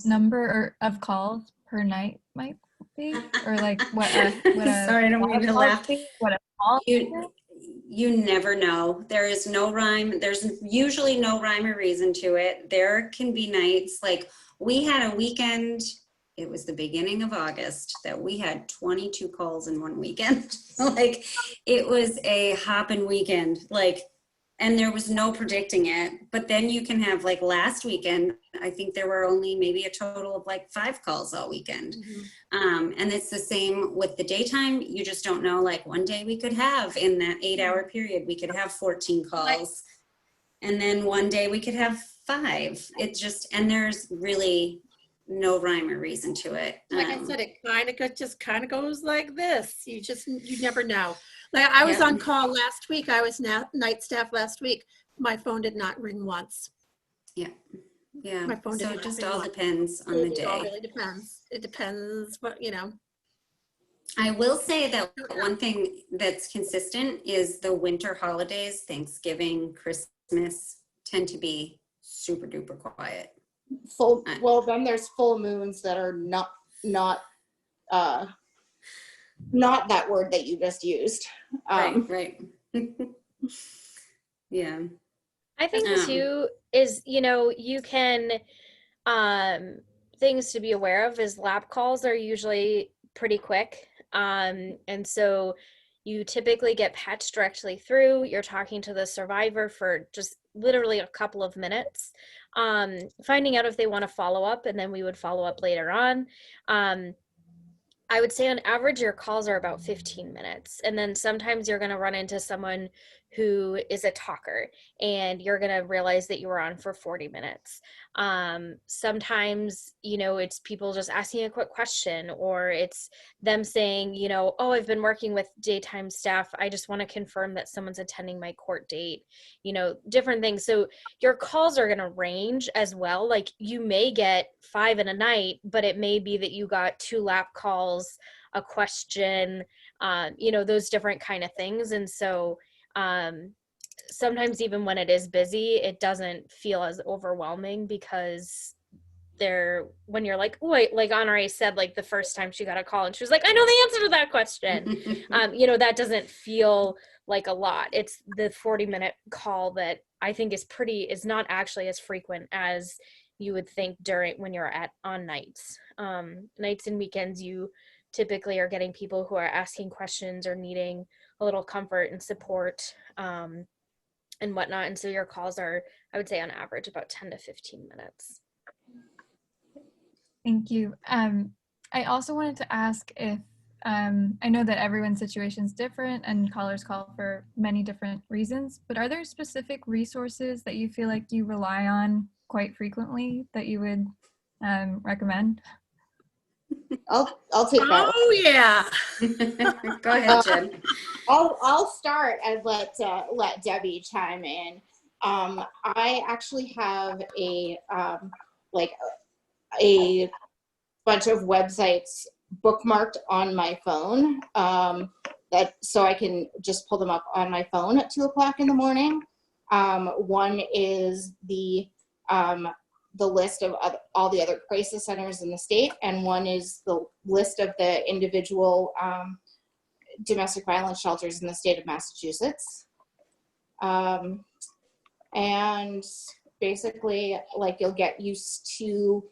number of calls per night might be, or like what a Sorry, I don't mean to laugh. What a call You never know. There is no rhyme. There's usually no rhyme or reason to it. There can be nights like we had a weekend. It was the beginning of August that we had 22 calls in one weekend. Like it was a hopping weekend. Like, and there was no predicting it. But then you can have like last weekend, I think there were only maybe a total of like 5 calls all weekend. And it's the same with the daytime. You just don't know, like one day we could have in that 8-hour period, we could have 14 calls. And then one day we could have 5. It just, and there's really no rhyme or reason to it. Like I said, it just kind of goes like this. You never know. Like I was on call last week. I was night staff last week. My phone did not ring once. Yeah. My phone So did it just not ring all once. depends on the It all day. really depends. It depends what, you know. I will say that one thing that's consistent is the winter holidays, Thanksgiving, Christmas, tend to be super duper quiet. Well, then there's full moons that are not that word that you just used. Right. Yeah. I think too is, you know, you can, things to be aware of is lab calls are usually pretty quick. And so you typically get patched directly through. You're talking to the survivor for just literally a couple of minutes, finding out if they want to follow up, and then we would follow up later on. I would say on average, your calls are about 15 minutes. And then sometimes you're going to run into someone who is a talker and you're going to realize that you were on for 40 minutes. Sometimes, you know, it's people just asking a quick question, or it's them saying, you know, oh, I've been working with daytime staff. I just want to confirm that someone's attending my court date, you know, different things. So your calls are going to range as well. Like you may get 5 in a night, but it may be that you got 2 lap calls, a question, you know, those different kind of things. And so sometimes even when it is busy, it doesn't feel as overwhelming because when you're like, wait, like Honoré said, like the first time she got a call and she was like, I know the answer to that question. You know, that doesn't feel like a lot. It's the 40-minute call that I think is not actually as frequent as you would think when you're on nights. Nights and weekends, you typically are getting people who are asking questions or needing a little comfort and support and whatnot. And so your calls are, I would say on average, about 10 to 15 minutes. Thank you. I also wanted to ask if, I know that everyone's situation is different and callers call for many different reasons, but are there specific resources that you feel like you rely on quite frequently that you would recommend? I'll take that. Oh yeah. Go ahead, Jen. I'll start and let Debbie chime in. I actually have a bunch of websites bookmarked on my phone so I can just pull them up on my phone at 2 o'clock in the morning. One is the list of all the other crisis centers in the state, and one is the list of the individual domestic violence shelters in the state of Massachusetts. And basically, like, you'll get used to,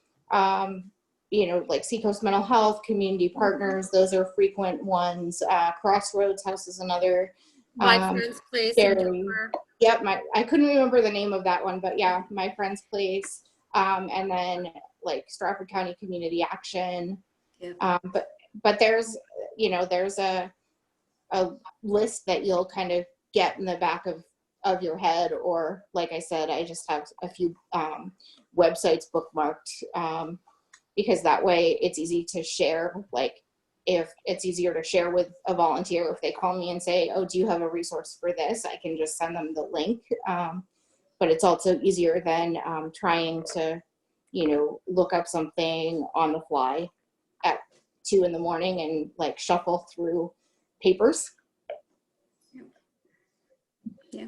you know, like Seacoast Mental Health, Community Partners, those are frequent ones. Crossroads House is another. My Friend's Place in Very, Dover. yep, I couldn't remember the name of that one, but yeah, My Friend's Place. And then like Stratford County Community Action. Yep. But there's, you know, there's a list that you'll kind of get in the back of your head, or like I said, I just have a few websites bookmarked, because that way it's easy to share. Like, if it's easier to share with a volunteer, if they call me and say, oh, do you have a resource for this? I can just send them the link. But it's also easier than trying to, you know, look up something on the fly at 2 a.m. and like shuffle through papers. Yeah.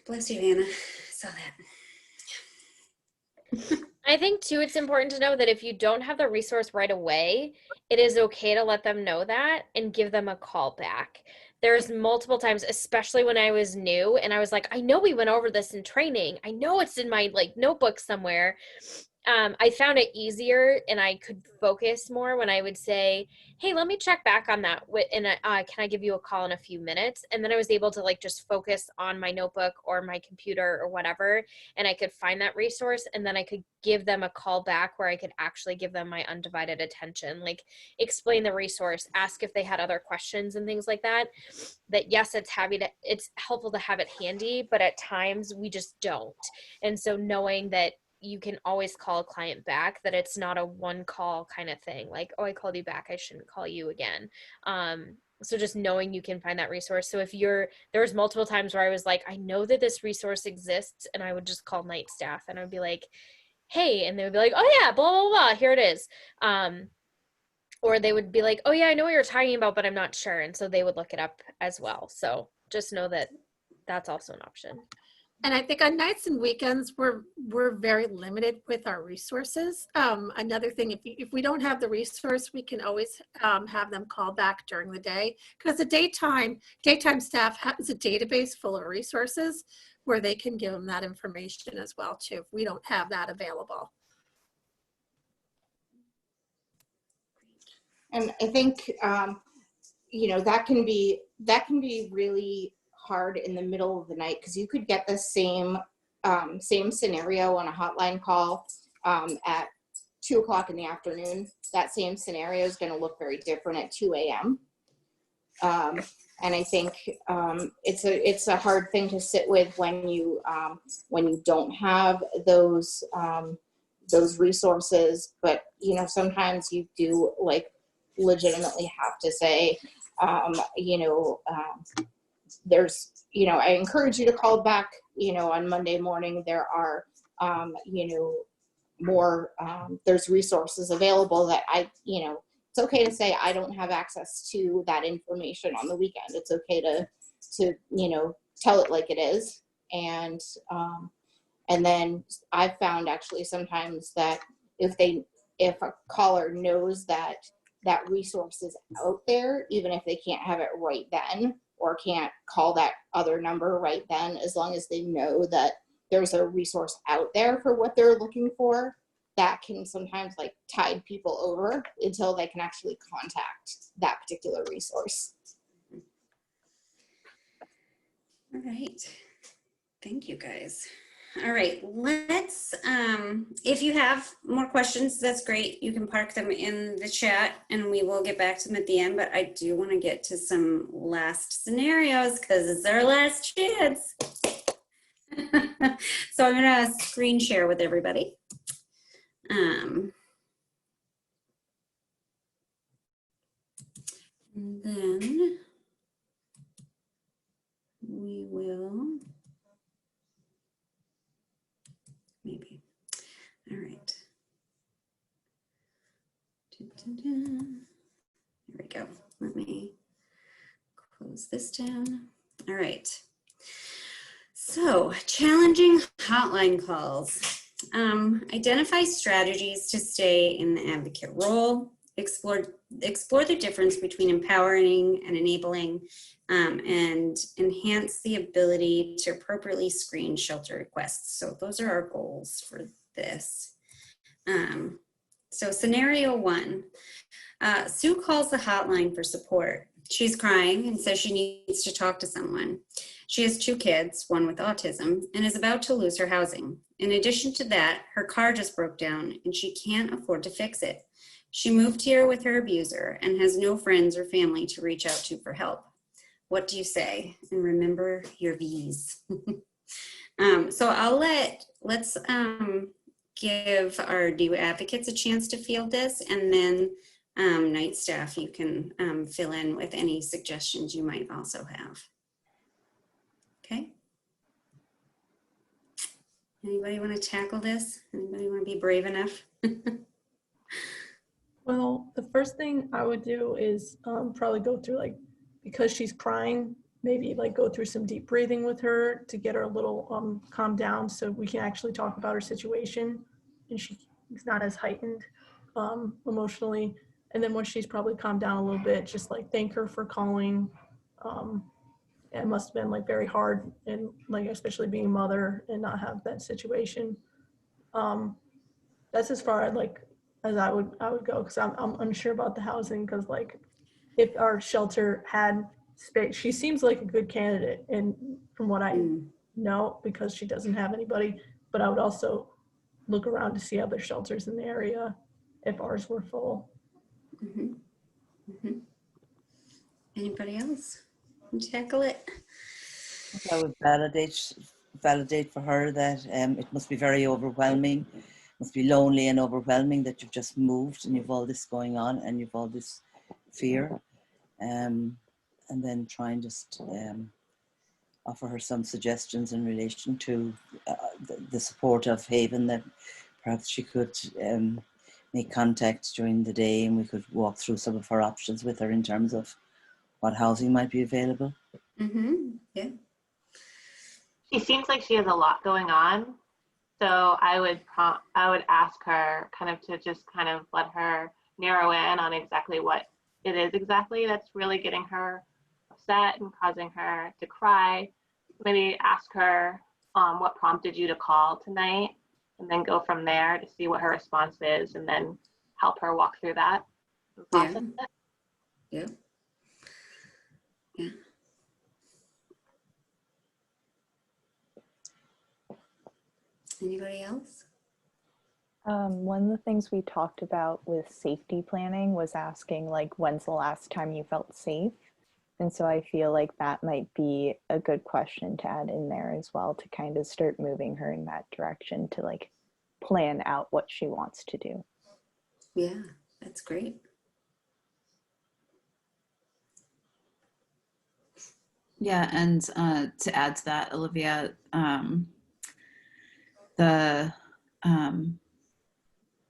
Bless you, Anna. Saw that. I think too, it's important to know that if you don't have the resource right away, it is okay to let them know that and give them a call back. There's multiple times, especially when I was new and I was like, I know we went over this in training. I know it's in my like notebook somewhere. I found it easier and I could focus more when I would say, hey, let me check back on that. And can I give you a call in a few minutes? And then I was able to like just focus on my notebook or my computer or whatever. And I could find that resource, and then I could give them a call back where I could actually give them my undivided attention, like explain the resource, ask if they had other questions and things like that. That yes, it's helpful to have it handy, but at times we just don't. And so knowing that you can always call a client back, that it's not a one call kind of thing. Like, oh, I called you back, I shouldn't call you again. So just knowing you can find that resource. So if there was multiple times where I was like, I know that this resource exists, and I would just call night staff and I would be like, hey, and they would be like, oh yeah, blah, blah, blah, here it is. Or they would be like, oh yeah, I know what you're talking about, but I'm not sure. And so they would look it up as well. So just know that that's also an option. And I think on nights and weekends, we're very limited with our resources. Another thing, if we don't have the resource, we can always have them call back during the day, because the daytime staff has a database full of resources where they can give them that information as well too, if we don't have that available. And I think, you know, that can be really hard in the middle of the night, because you could get the same scenario on a hotline call at 2 o'clock in the afternoon. That same scenario is going to look very different at 2 a.m. And I think it's a hard thing to sit with when you don't have those resources. But you know, sometimes you do like legitimately have to say, there's, you know, I encourage you to call back, you know, on Monday morning. There are, more, there's resources available that it's okay to say, I don't have access to that information on the weekend. It's okay to, you know, tell it like it is. And then I've found actually sometimes that if a caller knows that resource is out there, even if they can't have it right then, or can't call that other number right then, as long as they know that there's a resource out there for what they're looking for, that can sometimes like tide people over until they can actually contact that particular resource. All right. Thank you, guys. All right, let's, if you have more questions, that's great. You can park them in the chat and we will get back to them at the end, but I do want to get to some last scenarios because it's our last chance. So I'm going to screen share with everybody. And then we will, maybe. All right. There we go. Let me close this down. All right. So challenging hotline calls. Identify strategies to stay in the advocate role. Explore the difference between empowering and enabling, and enhance the ability to appropriately screen shelter requests. So those are our goals for this. So scenario 1, Sue calls the hotline for support. She's crying and says she needs to talk to someone. She has 2 kids, one with autism, and is about to lose her housing. In addition to that, her car just broke down and she can't afford to fix it. She moved here with her abuser and has no friends or family to reach out to for help. What do you say? And remember your V's. So let's give our DU advocates a chance to field this, and then night staff, you can fill in with any suggestions you might also have. Okay. Anybody want to tackle this? Anybody want to be brave enough? Well, the first thing I would do is probably go through, like, because she's crying, maybe like go through some deep breathing with her to get her a little calmed down so we can actually talk about her situation and she's not as heightened emotionally. And then once she's probably calmed down a little bit, just like thank her for calling. It must have been like very hard, and like especially being a mother and not have that situation. That's as far as I would go, because I'm unsure about the housing, because like if our shelter had space, she seems like a good candidate, and from what I know, because she doesn't have anybody. But I would also look around to see other shelters in the area if ours were full. Mm-hmm. Mm-hmm. Anybody else tackle it? I would validate for her that it must be very overwhelming, must be lonely and overwhelming that you've just moved and you've all this going on and you've all this fear, and then try and just offer her some suggestions in relation to the support of Haven, that perhaps she could make contact during the day and we could walk through some of her options with her in terms of what housing might be available. Mm-hmm. Yeah. She seems like she has a lot going on. So I would ask her to just let her narrow in on exactly what it is exactly that's really getting her upset and causing her to cry. Maybe ask her what prompted you to call tonight, and then go from there to see what her response is, and then help her walk through that and process it. Yeah. Yeah. Anybody else? One of the things we talked about with safety planning was asking, like, when's the last time you felt safe? And so I feel like that might be a good question to add in there as well, to kind of start moving her in that direction, to like plan out what she wants to do. Yeah, that's great. Yeah, and to add to that, Olivia, the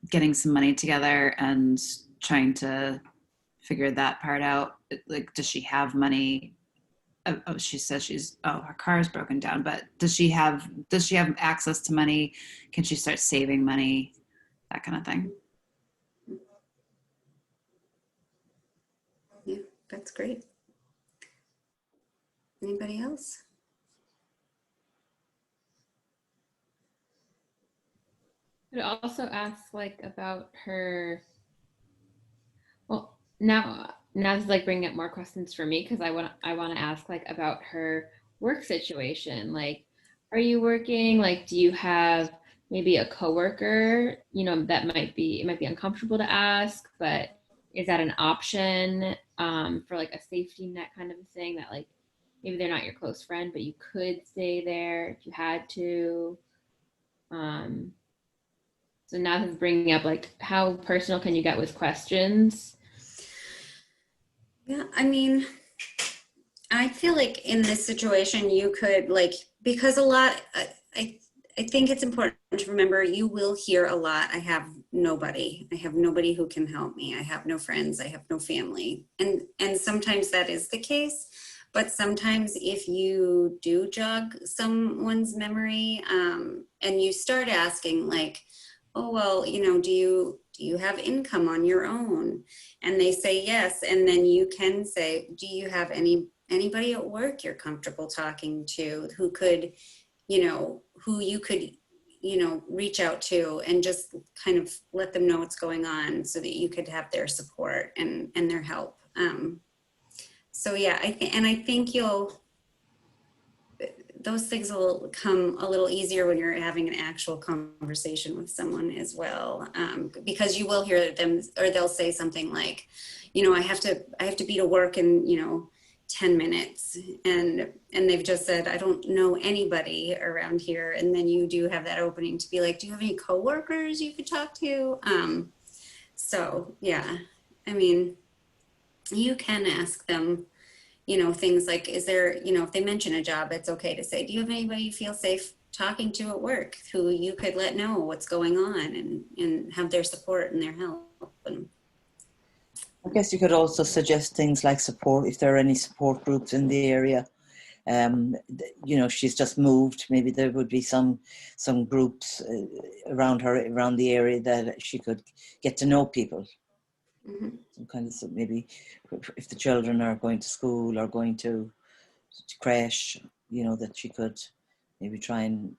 getting some money together and trying to figure that part out. Like, does she have money? Oh, she says her car is broken down, but does she have access to money? Can she start saving money? That kind of thing. Yeah, that's great. Anybody else? I'd also ask about her. Well, now is bringing up more questions for me, because I want to ask about her work situation. Are you working? Do you have maybe a coworker? That it might be uncomfortable to ask, but is that an option for a safety net kind of a thing, that maybe they're not your close friend, but you could stay there if you had to. So now he's bringing up how personal can you get with questions? Yeah, I mean, I feel like in this situation you could because a lot, I think it's important to remember you will hear a lot. I have nobody who can help me. I have no friends. I have no family. And sometimes that is the case, But sometimes if you do jog someone's memory, and you start asking like, oh, well, you know, do you have income on your own? And they say yes. And then you can say, do you have anybody at work you're comfortable talking to who could, you know, who you could, you know, reach out to and just kind of let them know what's going on so that you could have their support and their help. So yeah, I think those things will come a little easier when you're having an actual conversation with someone as well, because you will hear them, or they'll say something like, you know, I have to be to work in, you know, 10 minutes, and they've just said, I don't know anybody around here. And then you do have that opening to be like, do you have any coworkers you could talk to? So yeah, I mean, you can ask them, you know, things like, is there, you know, if they mention a job, it's okay to say, do you have anybody you feel safe talking to at work who you could let know what's going on and have their support and their help? And I guess you could also suggest things like support, if there are any support groups in the area. You know, she's just moved. Maybe there would be some groups around her, around the area, that she could get to know people. mm-hmm. Some kind of, maybe if the children are going to school or going to crash, you know, that she could maybe try and,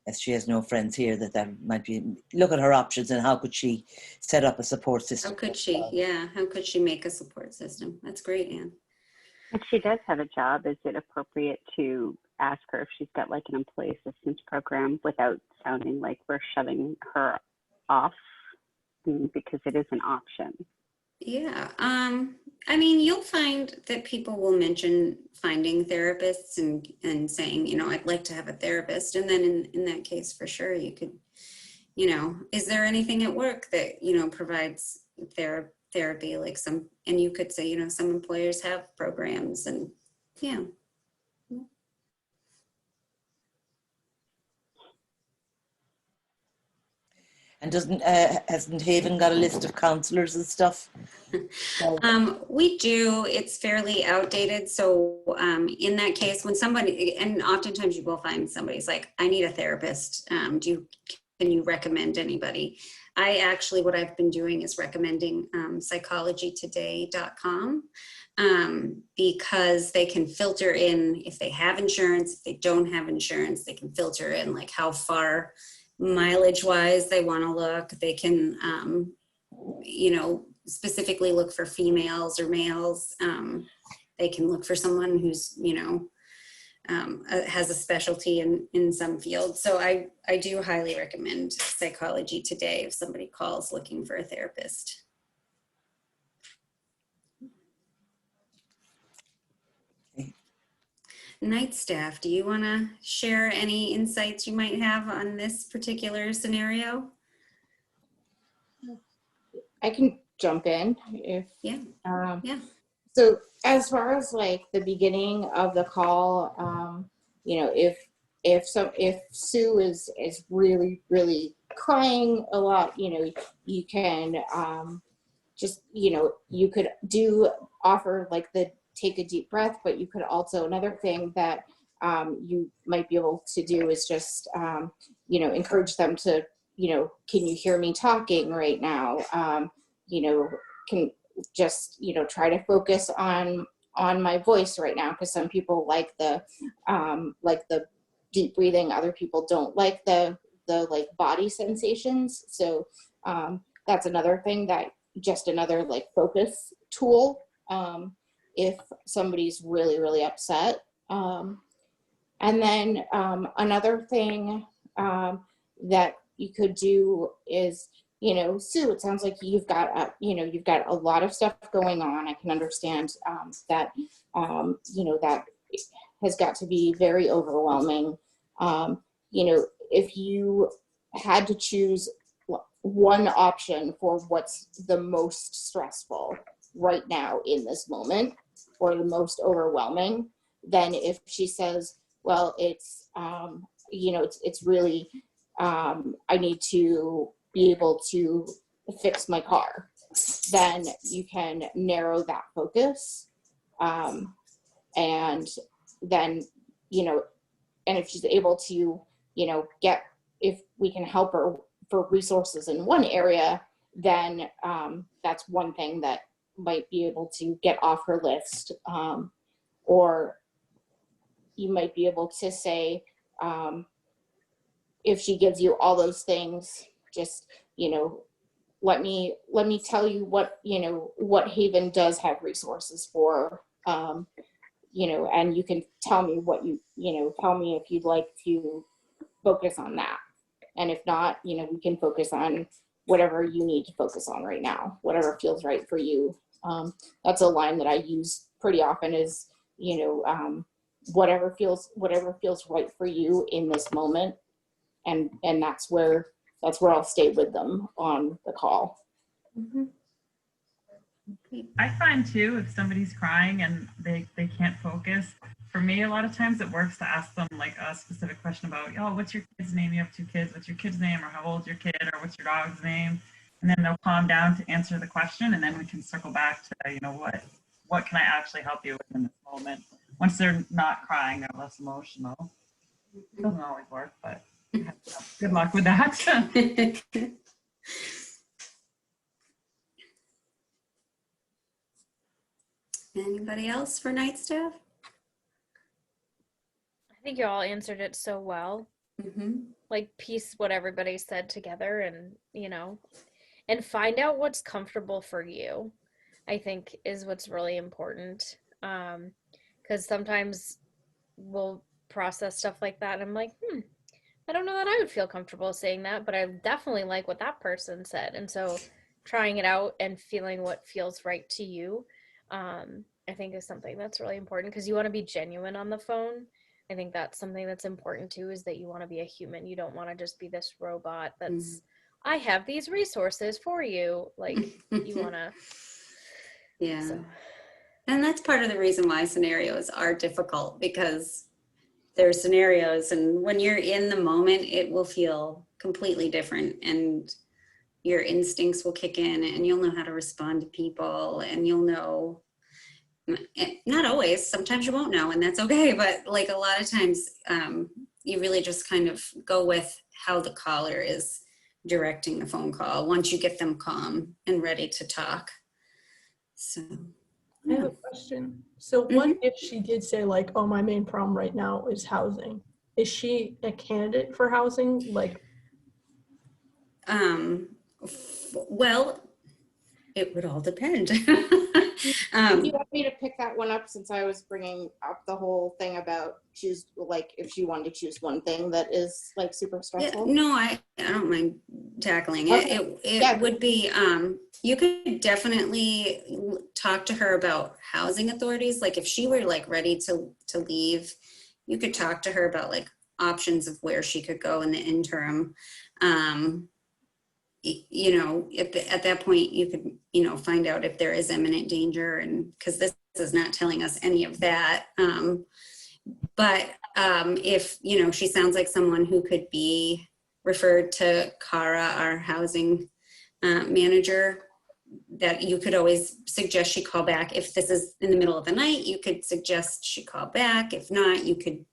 as she has no friends here, that might be, look at her options and how could she set up a support system. How could she, yeah, how could she make a support system? That's great, Anne. If she does have a job, is it appropriate to ask her if she's got like an employee assistance program without sounding like we're shoving her off, because it is an option? Yeah, I mean, you'll find that people will mention finding therapists and saying, you know, I'd like to have a therapist. And then in that case, for sure, you could, you know, is there anything at work that, you know, provides therapy, like some, and you could say, you know, some employers have programs, and yeah. And hasn't Haven got a list of counselors and stuff? We do. It's fairly outdated. So in that case, when somebody, and oftentimes you will find somebody's like, I need a therapist. Can you recommend anybody? What I've been doing is recommending psychologytoday.com, because they can filter in if they have insurance, if they don't have insurance, they can filter in like how far mileage wise they want to look. They can, you know, specifically look for females or males. They can look for someone who's, you know, has a specialty in some field. So I do highly recommend Psychology Today if somebody calls looking for a therapist. Night staff, do you want to share any insights you might have on this particular scenario? I can jump in if yeah. So as far as like the beginning of the call, you know, if Sue is really crying a lot, you know, you can just, you know, you could offer like the take a deep breath, but you could also, another thing that you might be able to do is just, you know, encourage them to, you know, can you hear me talking right now? You know, can just, you know, try to focus on my voice right now, because some people like the deep breathing. Other people don't like the like body sensations. So that's another thing, that just another like focus tool. If somebody's really upset. And then another thing that you could do is, you know, Sue, it sounds like you've got, you know, you've got a lot of stuff going on. I can understand that, you know, that has got to be very overwhelming. You know, if you had to choose one option for what's the most stressful right now in this moment, or the most overwhelming, then if she says, well, it's, you know, it's really, I need to be able to fix my car, then you can narrow that focus. And then, you know, and if she's able to, you know, if we can help her for resources in one area, then that's one thing that might be able to get off her list. Or you might be able to say, if she gives you all those things, just, you know, let me tell you what, you know, what Haven does have resources for, you know, and you can tell me what you know, tell me if you'd like to focus on that. And if not, you know, we can focus on whatever you need to focus on right now, whatever feels right for you. That's a line that I use pretty often is, you know, whatever feels right for you in this moment. And that's where I'll stay with them on the call. Mm-hmm. I find too, if somebody's crying and they can't focus, for me, a lot of times it works to ask them like a specific question about, oh, what's your kid's name? You have 2 kids. What's your kid's name? Or how old's your kid? Or what's your dog's name? And then they'll calm down to answer the question. And then we can circle back to, you know, what can I actually help you with in this moment? Once they're not crying, they're less emotional. It doesn't always work, but good luck with that. Anybody else for night staff? I think you all answered it so well. Like piece what everybody said together, and you know, and find out what's comfortable for you, I think is what's really important. Because sometimes we'll process stuff like that and I'm like, I don't know that I would feel comfortable saying that, but I definitely like what that person said. And so trying it out and feeling what feels right to you, I think is something that's really important, because you want to be genuine on the phone. I think that's something that's important too, is that you want to be a human. You don't want to just be this robot that's, I have these resources for you. Like you want to. Yeah. So. And that's part of the reason why scenarios are difficult, because there are scenarios and when you're in the moment, it will feel completely different and your instincts will kick in and you'll know how to respond to people, and you'll know, not always, sometimes you won't know, and that's okay. But like a lot of times you really just kind of go with how the caller is directing the phone call once you get them calm and ready to talk. So I have a question. So what if she did say like, oh, my main problem right now is housing? Is she a candidate for housing? Like, well, it would all depend. Do you want me to pick that one up, since I was bringing up the whole thing about choose, like if she wanted to choose one thing that is like super stressful? Yeah, no, I don't mind tackling it. Okay. It would be, you could definitely talk to her about housing authorities. Like if she were like ready to leave, you could talk to her about like options of where she could go in the interim. You know, at that point you could, you know, find out if there is imminent danger, and because this is not telling us any of that. But if, you know, she sounds like someone who could be referred to Cara, our housing manager, that you could always suggest she call back. If this is in the middle of the night, you could suggest she call back. If not, you could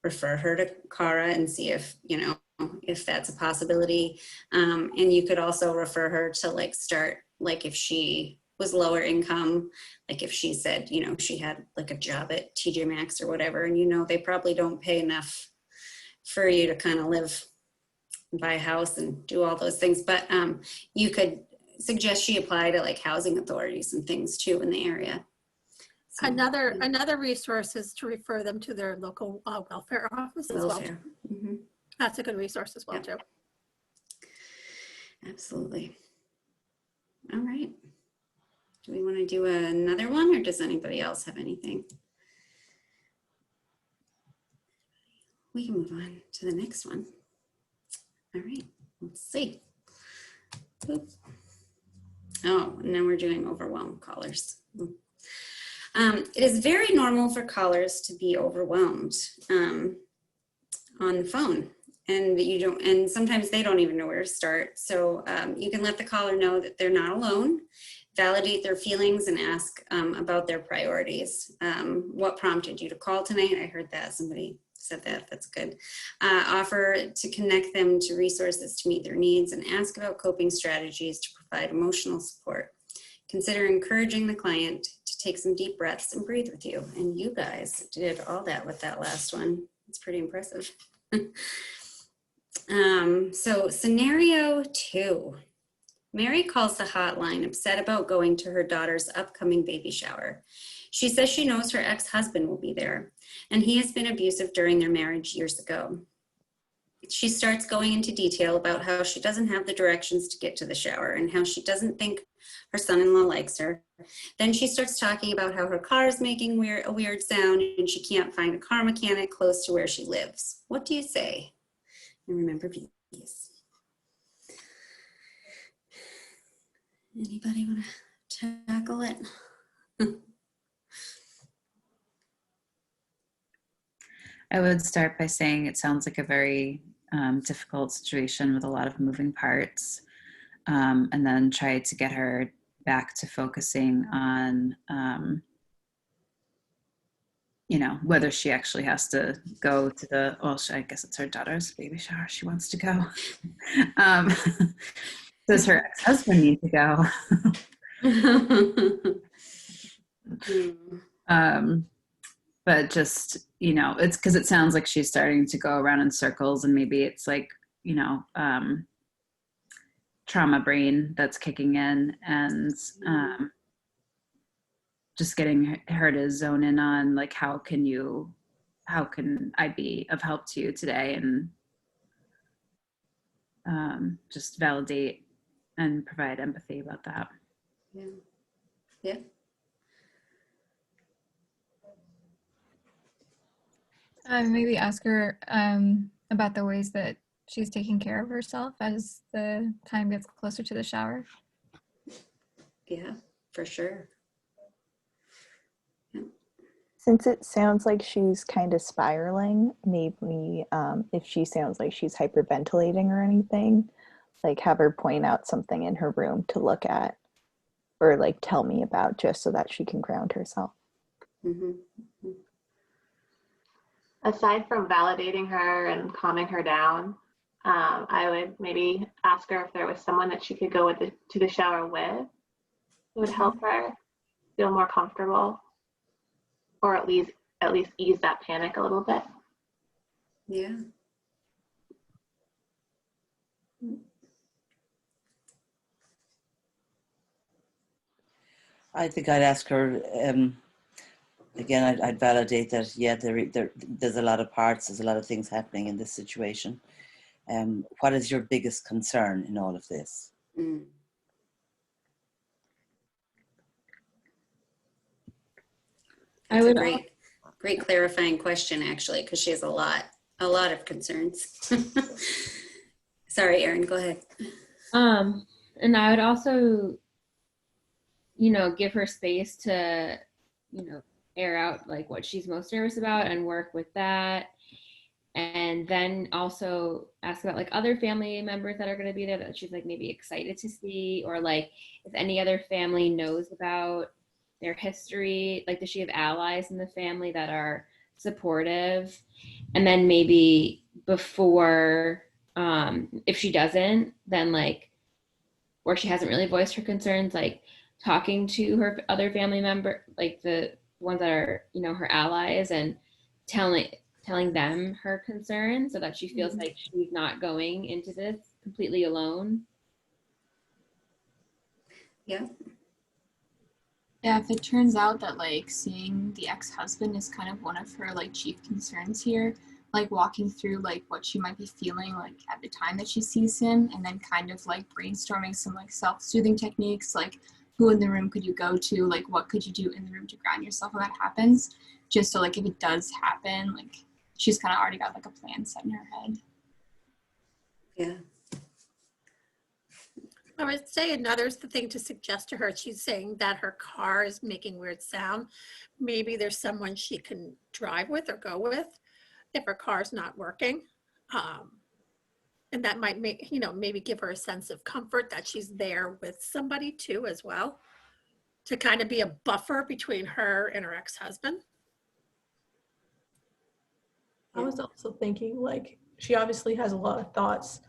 refer her to Cara and see if, you know, if that's a possibility. And you could also refer her to like start, like if she was lower income, like if she said, you know, she had like a job at TJ Maxx or whatever, and you know, they probably don't pay enough for you to kind of live, buy a house and do all those things. But you could suggest she apply to like housing authorities and things too in the area. So, another resource is to refer them to their local welfare office as well. Mm-hmm. That's a good resource as well too. Absolutely. All right. Do we want to do another one, or does anybody else have anything? We can move on to the next one. All right, let's see. Oops. Oh, and then we're doing overwhelmed callers. It is very normal for callers to be overwhelmed on the phone, and sometimes they don't even know where to start. So you can let the caller know that they're not alone, validate their feelings and ask about their priorities. What prompted you to call tonight? I heard that somebody said that. That's good. Offer to connect them to resources to meet their needs and ask about coping strategies to provide emotional support. Consider encouraging the client to take some deep breaths and breathe with you. And you guys did all that with that last one. It's pretty impressive. So scenario 2. Mary calls the hotline upset about going to her daughter's upcoming baby shower. She says she knows her ex-husband will be there, and he has been abusive during their marriage years ago. She starts going into detail about how she doesn't have the directions to get to the shower and how she doesn't think her son-in-law likes her. Then she starts talking about how her car is making a weird sound and she can't find a car mechanic close to where she lives. What do you say? And remember these. Anybody want to tackle it? I would start by saying it sounds like a very difficult situation with a lot of moving parts, and then try to get her back to focusing on, whether she actually has to go to the, I guess it's her daughter's baby shower. She wants to go. Does her ex-husband need to go? But just, it's because it sounds like she's starting to go around in circles, and maybe it's like, trauma brain that's kicking in, and just getting her to zone in on like, how can I be of help to you today? And just validate and provide empathy about that. Yeah. Yeah. Maybe ask her about the ways that she's taking care of herself as the time gets closer to the shower. Yeah, for sure. Yeah. Since it sounds like she's kind of spiraling, maybe if she sounds like she's hyperventilating or anything, like have her point out something in her room to look at or like tell me about, just so that she can ground herself. Mm-hmm. Aside from validating her and calming her down, I would maybe ask her if there was someone that she could go to the shower with. It would help her feel more comfortable, or at least ease that panic a little bit. Yeah. I think I'd ask her, again, I'd validate that, yeah, there's a lot of parts, there's a lot of things happening in this situation. What is your biggest concern in all of this? Mm. That's a great clarifying question, actually, because she has a lot of concerns. Sorry, Erin, go ahead. And I would also, give her space to, air out like what she's most nervous about and work with that. And then also ask about like other family members that are going to be there that she's like maybe excited to see, or like if any other family knows about their history, like does she have allies in the family that are supportive? And then maybe before, if she doesn't, then like, or she hasn't really voiced her concerns, like talking to her other family member, like the ones that are, her allies, and telling them her concerns so that she feels like she's not going into this completely alone. Yeah. Yeah, if it turns out that like seeing the ex-husband is kind of one of her like chief concerns here, like walking through like what she might be feeling like at the time that she sees him, and then kind of like brainstorming some like self-soothing techniques, like who in the room could you go to, like what could you do in the room to ground yourself when that happens, just so like if it does happen, like she's kind of already got like a plan set in her head. Yeah. I would say another thing to suggest to her, she's saying that her car is making weird sound. Maybe there's someone she can drive with or go with if her car's not working. And that might make, maybe give her a sense of comfort that she's there with somebody too as well. to kind of be a buffer between her and her ex-husband. I was also thinking, like, she obviously has a lot of thoughts,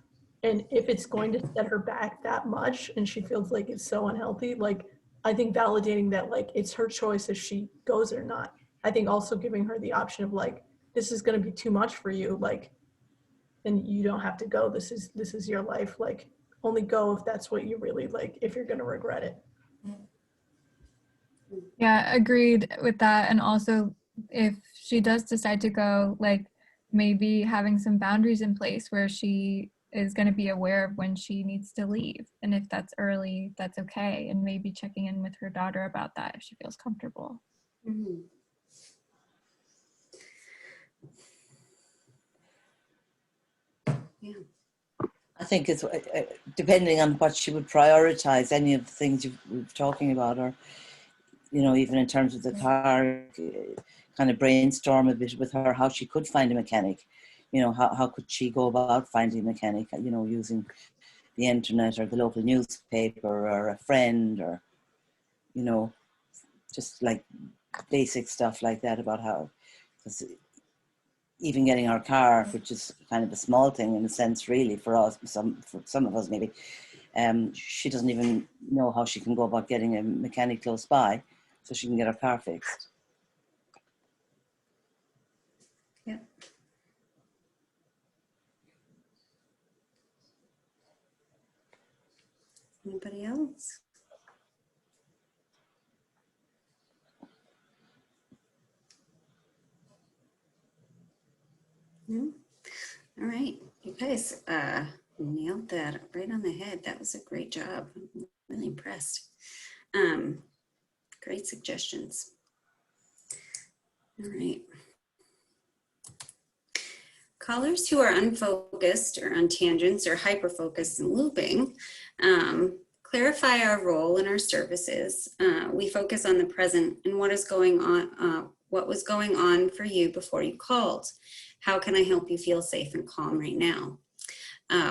and if it's going to set her back that much and she feels like it's so unhealthy, like, I think validating that, like, it's her choice if she goes or not. I think also giving her the option of, like, this is going to be too much for you, like, then you don't have to go. This is your life. Like, only go if that's what you really like, if you're going to regret it. Yeah, agreed with that. And also, if she does decide to go, like maybe having some boundaries in place where she is going to be aware of when she needs to leave. And if that's early, that's okay. And maybe checking in with her daughter about that if she feels comfortable. Mhm. Yeah. I think it's depending on what she would prioritize, any of the things you were talking about, or, you know, even in terms of the car, kind of brainstorm a bit with her how she could find a mechanic. You know, how could she go about finding a mechanic, you know, using the internet or the local newspaper or a friend, or, you know, just like basic stuff like that about how, because even getting our car, which is kind of a small thing in a sense, really, for us, for some of us maybe, she doesn't even know how she can go about getting a mechanic close by so she can get her car fixed. Yeah. Anybody else? No? All right, you guys nailed that right on the head. That was a great job. I'm really impressed. Great suggestions. All right. Callers who are unfocused or on tangents or hyper-focused and looping, clarify our role in our services. We focus on the present and what is going on, what was going on for you before you called. How can I help you feel safe and calm right now?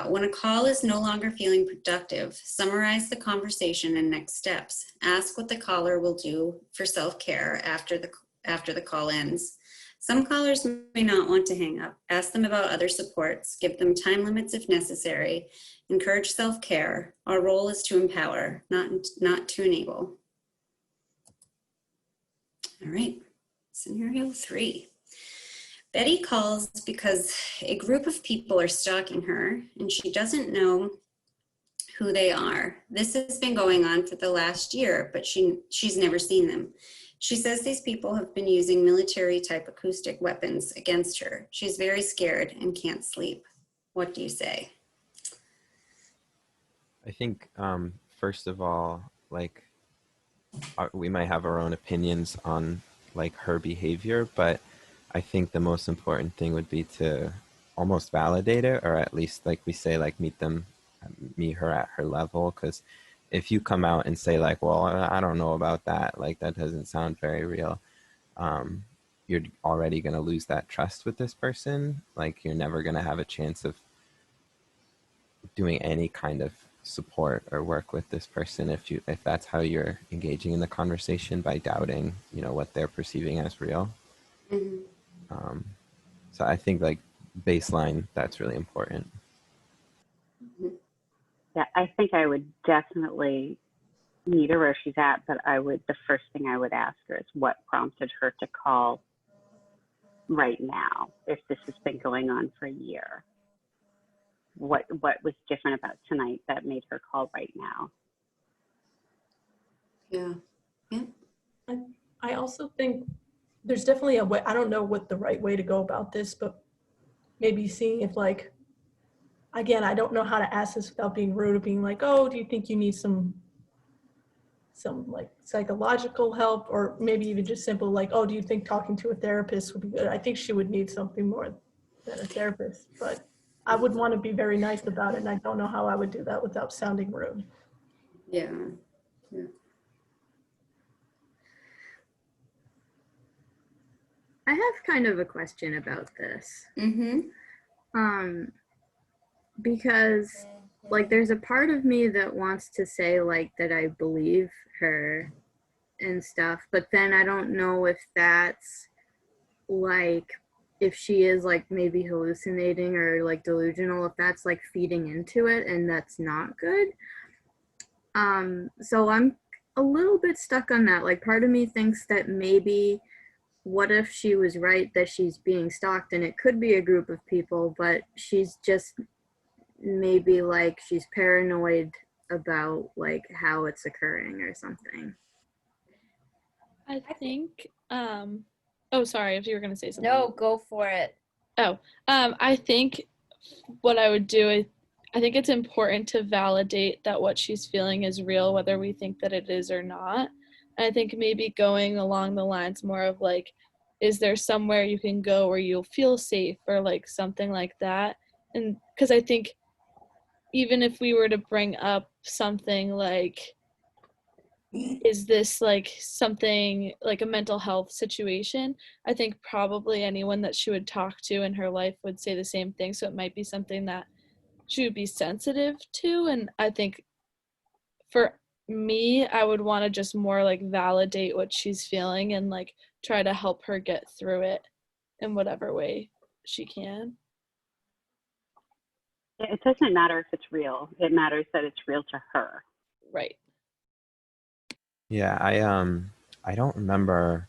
When a call is no longer feeling productive, summarize the conversation and next steps. Ask what the caller will do for self-care after the call ends. Some callers may not want to hang up. Ask them about other supports. Give them time limits if necessary. Encourage self-care. Our role is to empower, not to enable. All right, scenario 3. Betty calls because a group of people are stalking her and she doesn't know who they are. This has been going on for the last year, but she's never seen them. She says these people have been using military-type acoustic weapons against her. She's very scared and can't sleep. What do you say? I think, first of all, like, we might have our own opinions on, like, her behavior, but I think the most important thing would be to almost validate it, or at least, like we say, like, meet her at her level, because if you come out and say, like, well, I don't know about that, like, that doesn't sound very real, you're already going to lose that trust with this person. Like, you're never going to have a chance of doing any kind of support or work with this person if that's how you're engaging in the conversation, by doubting, you know, what they're perceiving as real. Mm-hmm. So I think, like, baseline, that's really important. Yeah, I think I would definitely meet her where she's at, but the first thing I would ask her is what prompted her to call right now, if this has been going on for a year. What was different about tonight that made her call right now? Yeah. I also think there's definitely a way. I don't know what the right way to go about this, but maybe seeing if, like, again, I don't know how to ask this without being rude, or being like, oh, do you think you need some like psychological help, or maybe even just simple, like, oh, do you think talking to a therapist would be good? I think she would need something more than a therapist, but I would want to be very nice about it, and I don't know how I would do that without sounding rude. Yeah. Yeah. I have kind of a question about this. Because, like, there's a part of me that wants to say, like, that I believe her and stuff. But then I don't know if that's like, if she is like maybe hallucinating or like delusional, if that's like feeding into it, and that's not good. So I'm a little bit stuck on that. Like, part of me thinks that maybe, what if she was right that she's being stalked and it could be a group of people, but she's just maybe like she's paranoid about like how it's occurring or something. I think oh, sorry, if you were going to say something. No, go for it. I think what I would do, I think it's important to validate that what she's feeling is real, whether we think that it is or not. And I think maybe going along the lines more of like, is there somewhere you can go where you'll feel safe, or like something like that? And because I think even if we were to bring up something like, is this like something like a mental health situation, I think probably anyone that she would talk to in her life would say the same thing. So it might be something that she would be sensitive to. And I think for me, I would want to just more like validate what she's feeling and like try to help her get through it in whatever way she can. It doesn't matter if it's real. It matters that it's real to her. Right. Yeah, I don't remember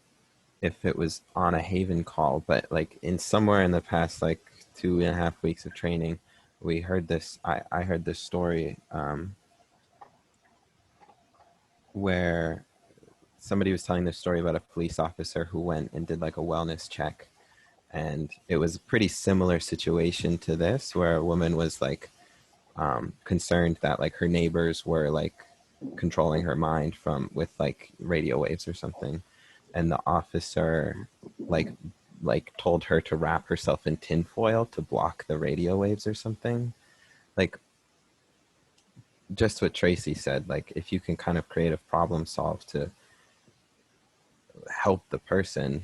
if it was on a Haven call, but like in somewhere in the past like 2.5 weeks of training, we heard this. I heard this story where somebody was telling this story about a police officer who went and did like a wellness check, and it was a pretty similar situation to this, where a woman was like concerned that like her neighbors were like controlling her mind with like radio waves or something, and the officer like told her to wrap herself in tinfoil to block the radio waves or something. Like, just what Tracy said, like if you can kind of creative problem solve to help the person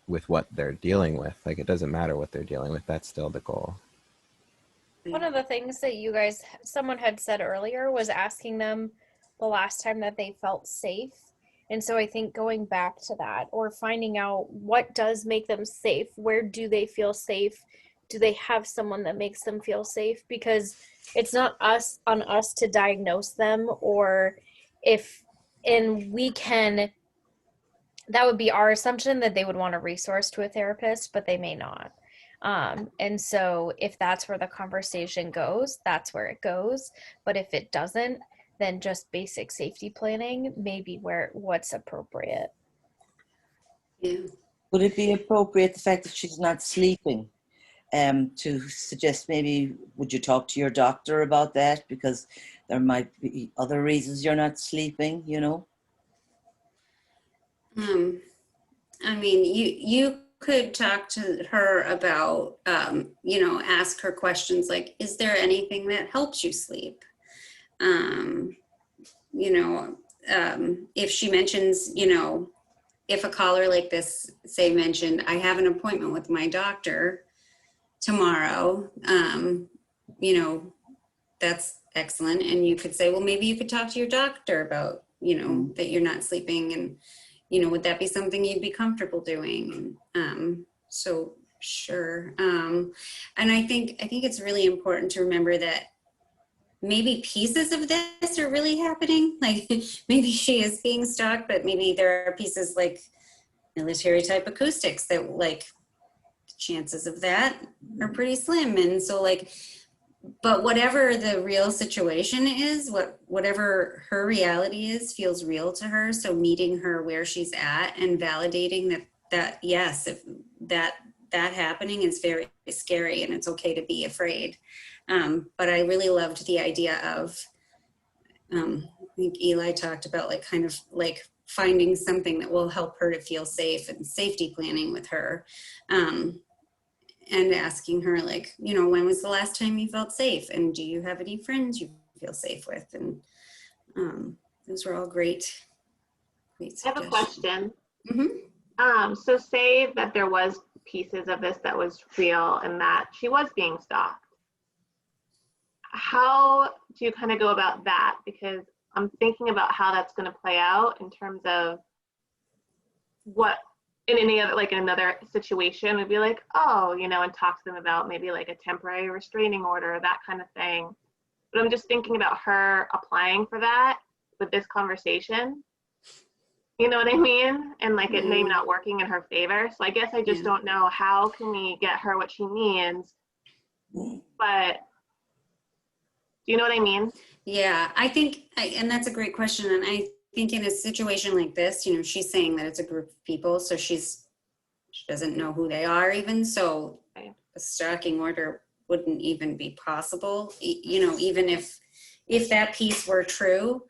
with what they're dealing with, like it doesn't matter what they're dealing with, that's still the goal. One of the things that someone had said earlier was asking them the last time that they felt safe. And so I think going back to that, or finding out what does make them safe, where do they feel safe? Do they have someone that makes them feel safe? Because it's not on us to diagnose them, or that would be our assumption that they would want a resource to a therapist, but they may not. And so if that's where the conversation goes, that's where it goes. But if it doesn't, then just basic safety planning may be what's appropriate. Yeah. Would it be appropriate, the fact that she's not sleeping, to suggest maybe, would you talk to your doctor about that? Because there might be other reasons you're not sleeping, you know? I mean, you could talk to her about, ask her questions like, is there anything that helps you sleep? If she mentions, if a caller like this, say, mentioned, I have an appointment with my doctor tomorrow, that's excellent. And you could say, well, maybe you could talk to your doctor about, that you're not sleeping, and, would that be something you'd be comfortable doing? So sure. And I think it's really important to remember that maybe pieces of this are really happening. Like maybe she is being stalked, but maybe there are pieces like military type acoustics that like chances of that are pretty slim. And so like, but whatever the real situation is, whatever her reality is, feels real to her. So meeting her where she's at and validating that yes, if that happening is very scary and it's okay to be afraid. But I really loved the idea of, I think Eli talked about like kind of like finding something that will help her to feel safe, and safety planning with her. And asking her like, when was the last time you felt safe? And do you have any friends you feel safe with? And those were all great I have a question. Mm-hmm. So say that there was pieces of this that was real and that she was being stalked. How do you kind of go about that? Because I'm thinking about how that's going to play out in terms of what in any other, like in another situation would be like, oh, you know, and talk to them about maybe like a temporary restraining order, that kind of thing. But I'm just thinking about her applying for that with this conversation. You know what I mean? And like it maybe not working in her favor. So I guess I just don't know how can we get her what she needs. But do you know what I mean? Yeah, I think, and that's a great question. And I think in a situation like this, you know, she's saying that it's a group of people, so she doesn't know who they are even. So a stalking order wouldn't even be possible. You know, even if that piece were true,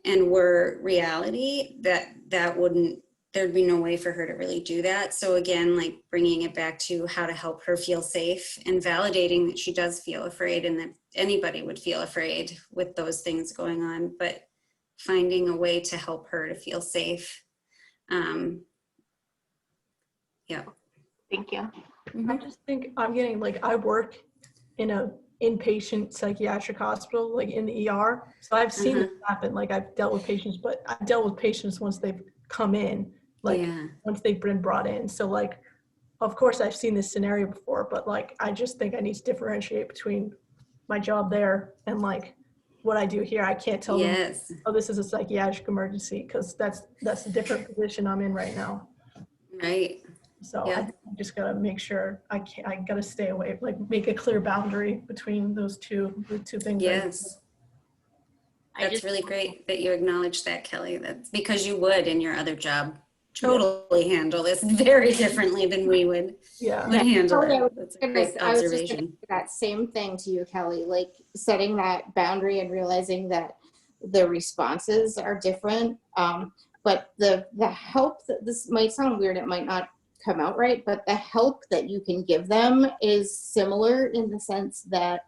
and were reality, that wouldn't, there'd be no way for her to really do that. So again, like bringing it back to how to help her feel safe and validating that she does feel afraid and that anybody would feel afraid with those things going on, but finding a way to help her to feel safe. Yeah. Thank you. I just think I'm getting, like, I work in a inpatient psychiatric hospital, like in the ER. So I've seen this happen. Like I've dealt with patients, but I've dealt with patients once they've come in, like once they've been brought in. So like, of course I've seen this scenario before, but like, I just think I need to differentiate between my job there and like what I do here. I can't tell them, oh, this is a psychiatric emergency, because that's a different position I'm in right now. Right. So I just gotta make sure I gotta stay away, like make a clear boundary between the two things. Yes. That's really great that you acknowledge that, Kelly. That's because you would in your other job totally handle this very differently than we would handle it. That's a great I was just observation. gonna say that same thing to you, Kelly, like setting that boundary and realizing that the responses are different. But the help, that this might sound weird, it might not come out right, but the help that you can give them is similar in the sense that,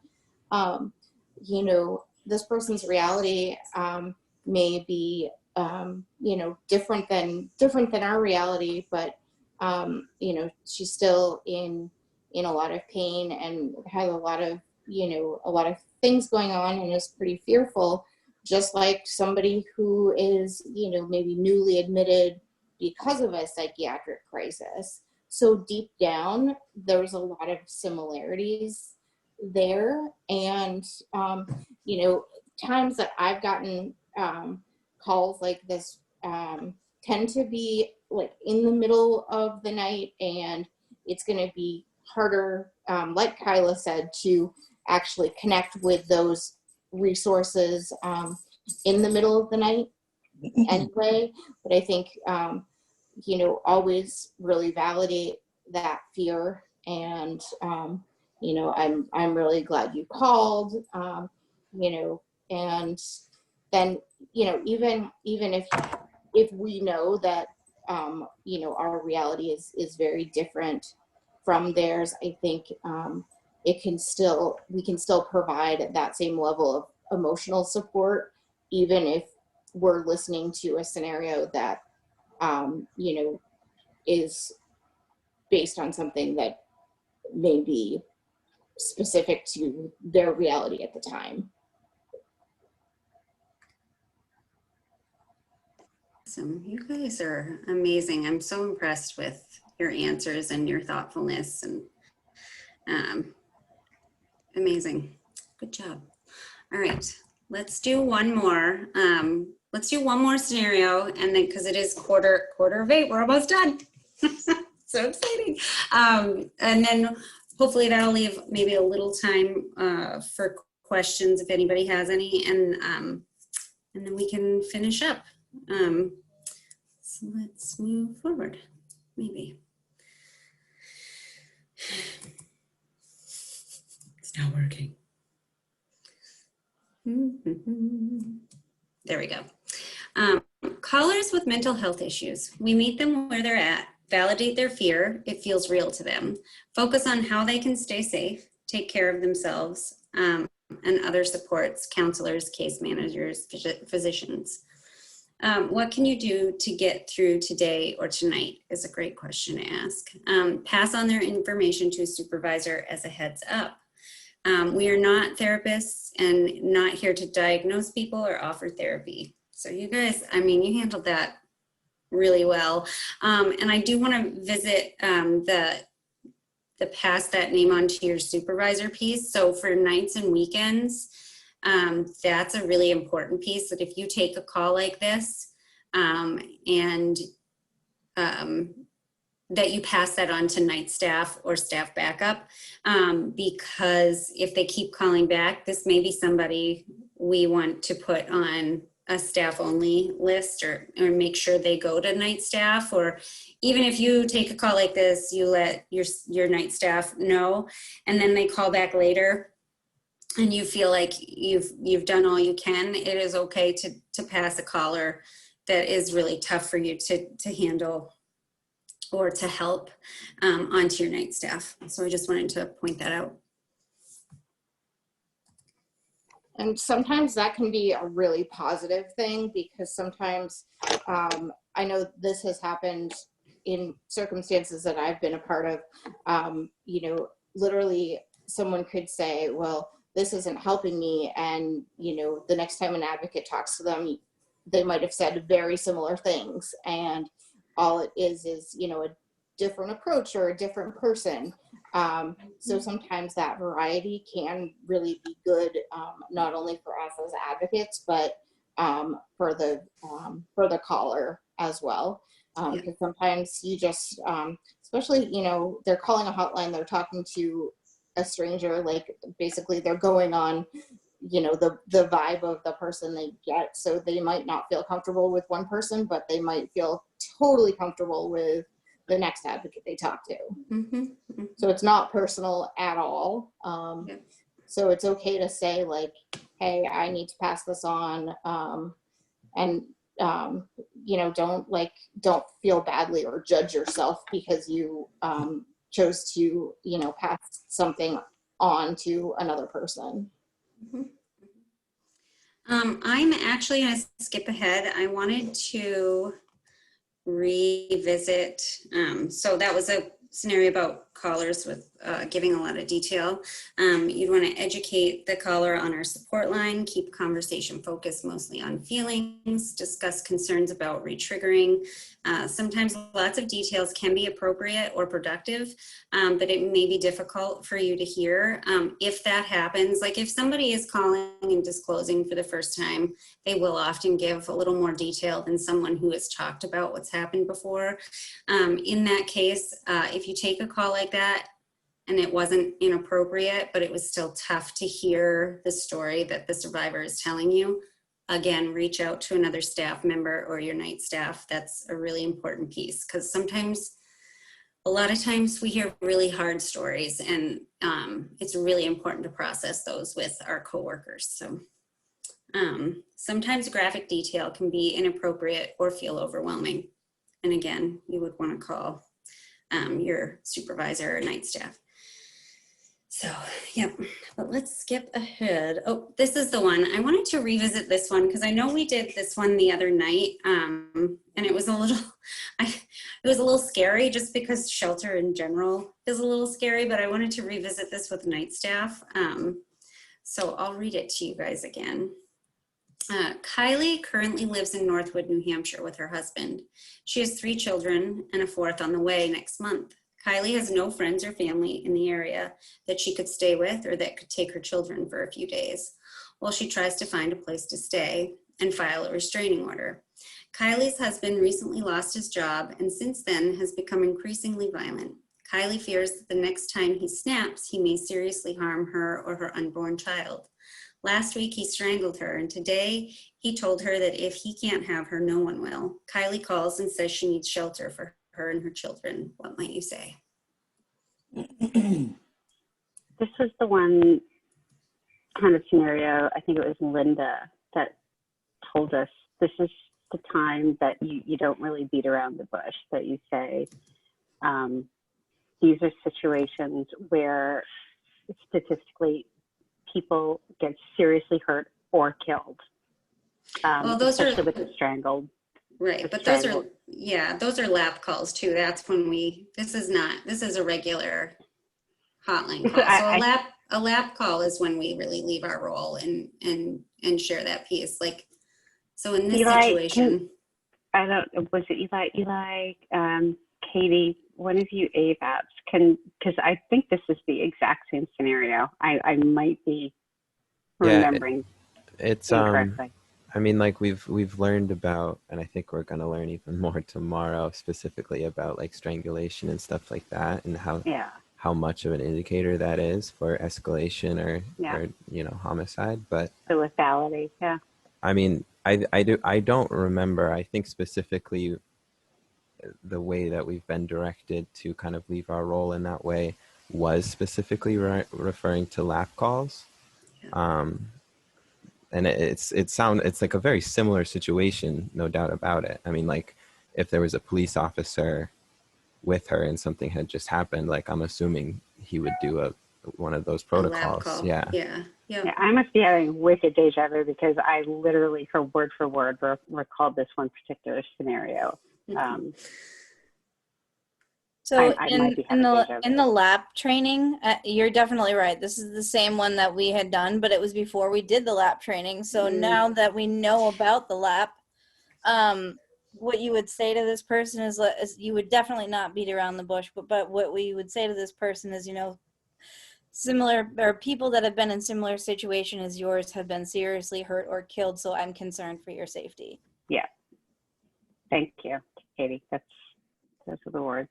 you know, this person's reality may be, you know, different than our reality, but, you know, she's still in a lot of pain and has a lot of, you know, a lot of things going on and is pretty fearful, just like somebody who is, you know, maybe newly admitted because of a psychiatric crisis. So deep down, there's a lot of similarities there. And, you know, times that I've gotten calls like this tend to be like in the middle of the night, and it's going to be harder, like Kyla said, to actually connect with those resources in the middle of the night anyway. But I think, you know, always really validate that fear. And, you know, I'm really glad you called, you know, and then, you know, even if we know that, you know, our reality is very different from theirs, I think we can still provide that same level of emotional support, even if we're listening to a scenario that, you know, is based on something that may be specific to their reality at the time. Awesome. You guys are amazing. I'm so impressed with your answers and your thoughtfulness, and amazing. Good job. All right, let's do one more. Let's do one more scenario, and then because it is quarter of 8, we're almost done. So exciting. And then hopefully that'll leave maybe a little time for questions if anybody has any, and then we can finish up. So let's move forward, maybe. It's not working. There we go. Callers with mental health issues. We meet them where they're at, validate their fear, it feels real to them, focus on how they can stay safe, take care of themselves, and other supports, counselors, case managers, physicians. What can you do to get through today or tonight is a great question to ask. Pass on their information to a supervisor as a heads up. We are not therapists and not here to diagnose people or offer therapy. So you guys, I mean, you handled that really well. And I do want to visit the pass that name on to your supervisor piece. So for nights and weekends, that's a really important piece, that if you take a call like this that you pass that on to night staff or staff backup, because if they keep calling back, this may be somebody we want to put on a staff only list, or make sure they go to night staff. Or even if you take a call like this, you let your night staff know, and then they call back later and you feel like you've done all you can, it is okay to pass a caller that is really tough for you to handle or to help onto your night staff. So I just wanted to point that out. And sometimes that can be a really positive thing, because sometimes I know this has happened in circumstances that I've been a part of. You know, literally someone could say, well, this isn't helping me. And, you know, the next time an advocate talks to them, they might have said very similar things. And all it is, you know, a different approach or a different person. So sometimes that variety can really be good, not only for us as advocates, but for the caller as well. Because sometimes you just, especially, you know, they're calling a hotline, they're talking to a stranger, like basically they're going on, you know, the vibe of the person they get. So they might not feel comfortable with one person, but they might feel totally comfortable with the next advocate they talk to. Mm-hmm. Mm-hmm. So it's not personal at all. So it's okay to say like, hey, I need to pass this on. And you know, don't feel badly or judge yourself because you chose to, you know, pass something on to another person. Mm-hmm. I'm actually going to skip ahead. I wanted to revisit. So that was a scenario about callers with giving a lot of detail. You'd want to educate the caller on our support line, keep conversation focused mostly on feelings, discuss concerns about re-triggering. Sometimes lots of details can be appropriate or productive, but it may be difficult for you to hear. If that happens, like if somebody is calling and disclosing for the first time, they will often give a little more detail than someone who has talked about what's happened before. In that case, if you take a call like that and it wasn't inappropriate, but it was still tough to hear the story that the survivor is telling you, again, reach out to another staff member or your night staff. That's a really important piece, because sometimes, a lot of times we hear really hard stories, and it's really important to process those with our coworkers. So sometimes graphic detail can be inappropriate or feel overwhelming. And again, you would want to call your supervisor or night staff. So, yep, but let's skip ahead. Oh, this is the one. I wanted to revisit this one because I know we did this one the other night, and it was a little scary just because shelter in general is a little scary, but I wanted to revisit this with night staff. So I'll read it to you guys again. Kylie currently lives in Northwood, New Hampshire with her husband. She has 3 children and a 4th on the way next month. Kylie has no friends or family in the area that she could stay with or that could take her children for a few days while she tries to find a place to stay and file a restraining order. Kylie's husband recently lost his job and since then has become increasingly violent. Kylie fears that the next time he snaps, he may seriously harm her or her unborn child. Last week, he strangled her, and today he told her that if he can't have her, no one will. Kylie calls and says she needs shelter for her and her children. What might you say? This was the one kind of scenario, I think it was Linda that told us this is the time that you don't really beat around the bush, that you say, these are situations where statistically people get seriously hurt or killed. Well, those especially are with the strangled. Right, but those are, yeah, those are lap calls too. That's when this is a regular hotline call. So a lab call is when we really leave our role and share that piece. Like, so in this Eli, situation, I don't, was it Eli, Katie, one of you AVAPs because I think this is the exact same scenario. I might be remembering it's incorrectly. I mean, like we've learned about, and I think we're gonna learn even more tomorrow, specifically about like strangulation and stuff like that, and how much of an indicator that is for escalation or homicide. But the lethality, yeah. I mean, I don't remember. I think specifically the way that we've been directed to kind of leave our role in that way was specifically referring to lap calls. And it's like a very similar situation, no doubt about it. I mean, like if there was a police officer with her and something had just happened, like I'm assuming he would do one of those protocols. Yeah. I must be having wicked deja vu because I literally, for word, recalled this one particular scenario. So I might be in having deja vu. the lab training, you're definitely right. This is the same one that we had done, but it was before we did the lab training. So now that we know about the lab, what you would say to this person is you would definitely not beat around the bush, but what we would say to this person is, similar, or people that have been in similar situation as yours have been seriously hurt or killed. So I'm concerned for your safety. Yeah. Thank you, Katie. Those are the words.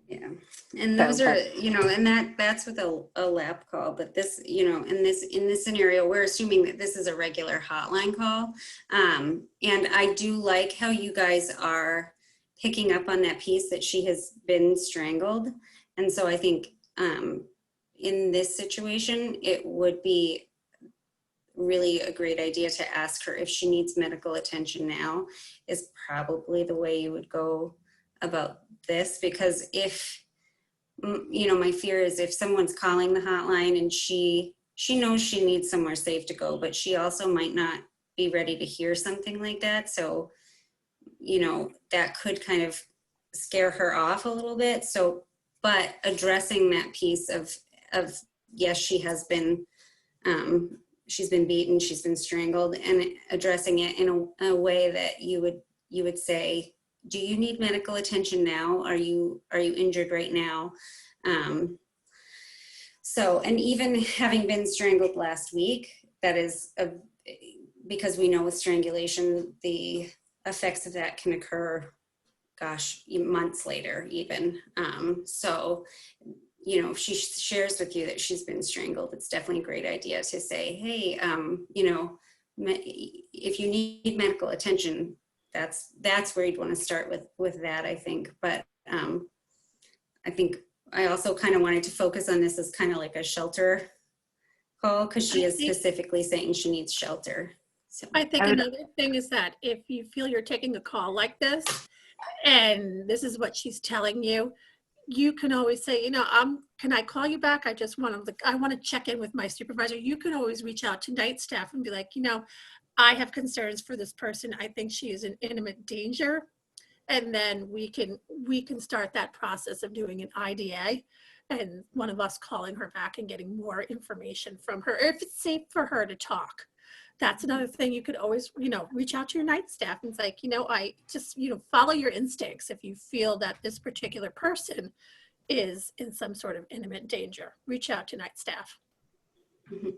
Yeah, and those are, and that's with a lab call, but this, in this scenario, we're assuming that this is a regular hotline call. And I do like how you guys are picking up on that piece that she has been strangled. And so I think in this situation, it would be really a great idea to ask her if she needs medical attention now is probably the way you would go about this, because if my fear is if someone's calling the hotline and she knows she needs somewhere safe to go, but she also might not be ready to hear something like that, so that could kind of scare her off a little bit. So but addressing that piece of yes, she has been she's been beaten, she's been strangled, and addressing it in a way that you would say, do you need medical attention now? Are you injured right now? So, and even having been strangled last week, that is because we know with strangulation, the effects of that can occur, months later even. So, if she shares with you that she's been strangled, it's definitely a great idea to say, hey, if you need medical attention, that's where you'd want to start with that, I think. But I think I also kind of wanted to focus on this as kind of like a shelter call, because she is specifically saying she needs shelter. So I think another thing is that if you feel you're taking a call like this and this is what she's telling you, you can always say, can I call you back? I want to check in with my supervisor. You can always reach out to night staff and be like, I have concerns for this person. I think she is in imminent danger. And then we can start that process of doing an IDA and one of us calling her back and getting more information from her, if it's safe for her to talk. That's another thing. You could always, reach out to your night staff and it's like, I just, follow your instincts. If you feel that this particular person is in some sort of imminent danger, reach out to night staff. Mm-hmm.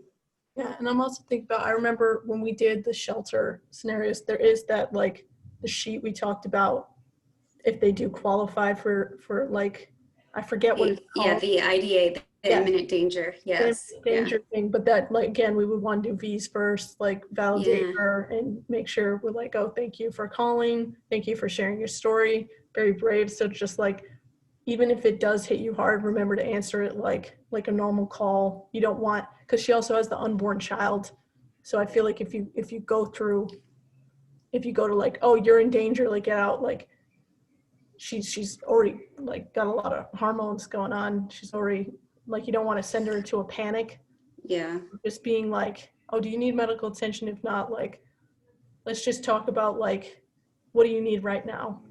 Yeah, and I'm also thinking about, I remember when we did the shelter scenarios, there is that, like, the sheet we talked about, if they do qualify for like, I forget what it's called. Yeah, the IDA, the imminent danger, yes. Danger thing, but that, like, again, we would want to do V's first, like validate her and make sure we're like, oh, thank you for calling. Thank you for sharing your story. Very brave. So just like, even if it does hit you hard, remember to answer it like a normal call. You don't want, because she also has the unborn child. So I feel like if you go to like, oh, you're in danger, like get out, like she's already like got a lot of hormones going on. She's already, like, you don't want to send her into a panic. Yeah. Just being like, oh, do you need medical attention? If not, like, let's just talk about, like, what do you need right now?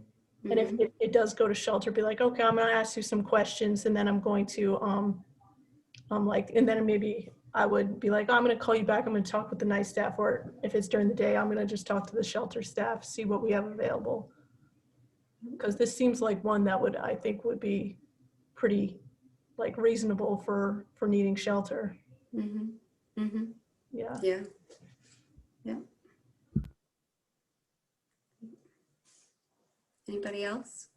And if it does go to shelter, be like, okay, I'm going to ask you some questions and then I'm going to And then maybe I would be like, oh, I'm going to call you back. I'm going to talk with the night staff, or if it's during the day, I'm going to just talk to the shelter staff, see what we have available. Because this seems like one that I think would be pretty like reasonable for needing shelter. Mm-hmm. Mm-hmm. Yeah. Yeah. Yeah. Anybody else?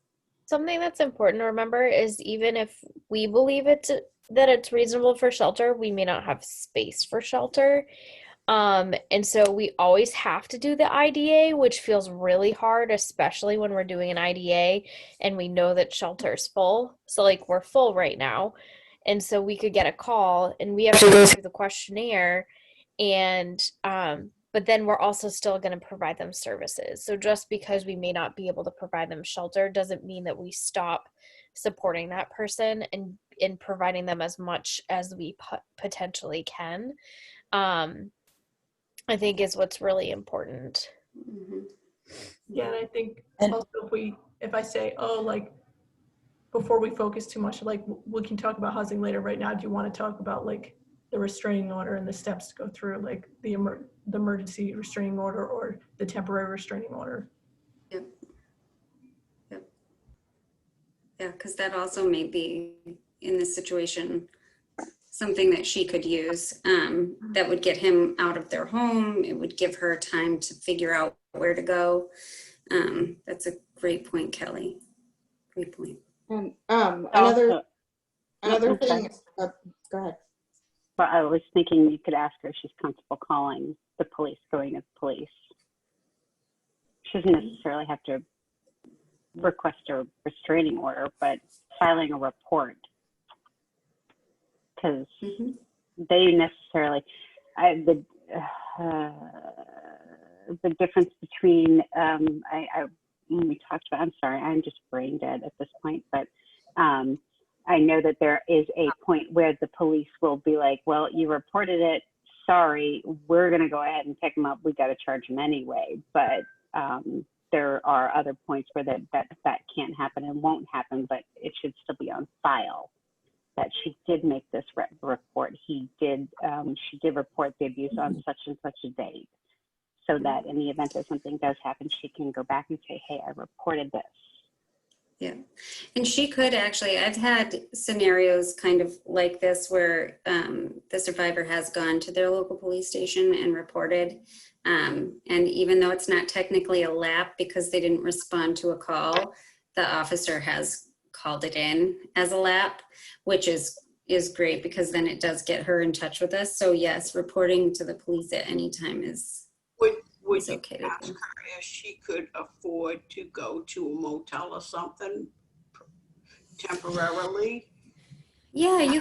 Something that's important to remember is even if we believe that it's reasonable for shelter, we may not have space for shelter. And so we always have to do the IDA, which feels really hard, especially when we're doing an IDA and we know that shelter's full. So like we're full right now. And so we could get a call and we have to go through the questionnaire and but then we're also still going to provide them services. So just because we may not be able to provide them shelter doesn't mean that we stop supporting that person and in providing them as much as we potentially can. I think is what's really important. Mm-hmm. Yeah, and I think also if I say, oh, like before we focus too much, like we can talk about housing later. Right now, do you want to talk about like the restraining order and the steps to go through, like the emergency restraining order or the temporary restraining order? Yep. Yep. Yeah, because that also may be in this situation something that she could use that would get him out of their home. It would give her time to figure out where to go. That's a great point, Kelly. Great point. And another thing. Go ahead. But I was thinking you could ask her if she's comfortable calling the police, going to the police. She doesn't necessarily have to request a restraining order, but filing a report. Because they necessarily, the difference between, when we talked about, I'm sorry, I'm just brain dead at this point, but I know that there is a point where the police will be like, well, you reported it, sorry, we're going to go ahead and pick him up. We got to charge him anyway. But there are other points where that can't happen and won't happen, but it should still be on file that she did make this report. She did report the abuse on such and such a date, so that in the event that something does happen, she can go back and say, hey, I reported this. Yeah, and she could actually, I've had scenarios kind of like this where the survivor has gone to their local police station and reported. And even though it's not technically a lap because they didn't respond to a call, the officer has called it in as a lap, which is great because then it does get her in touch with us. So yes, reporting to the police at any time is Would you okay ask her if she could afford to go to a motel or something temporarily? Yeah, you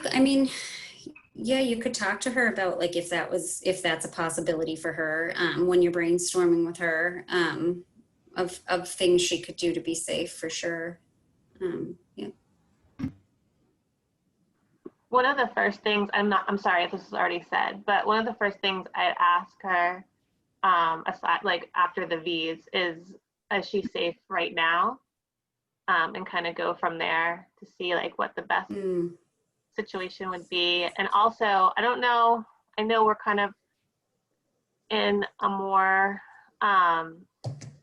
could talk to her about like if that's a possibility for her when you're brainstorming with her of things she could do to be safe for sure. Yeah. One of the first things, I'm sorry if this is already said, but one of the first things I'd ask her aside, like after the V's, is she safe right now? And kind of go from there to see like what the best situation would be. And also, I don't know, I know we're kind of in a more,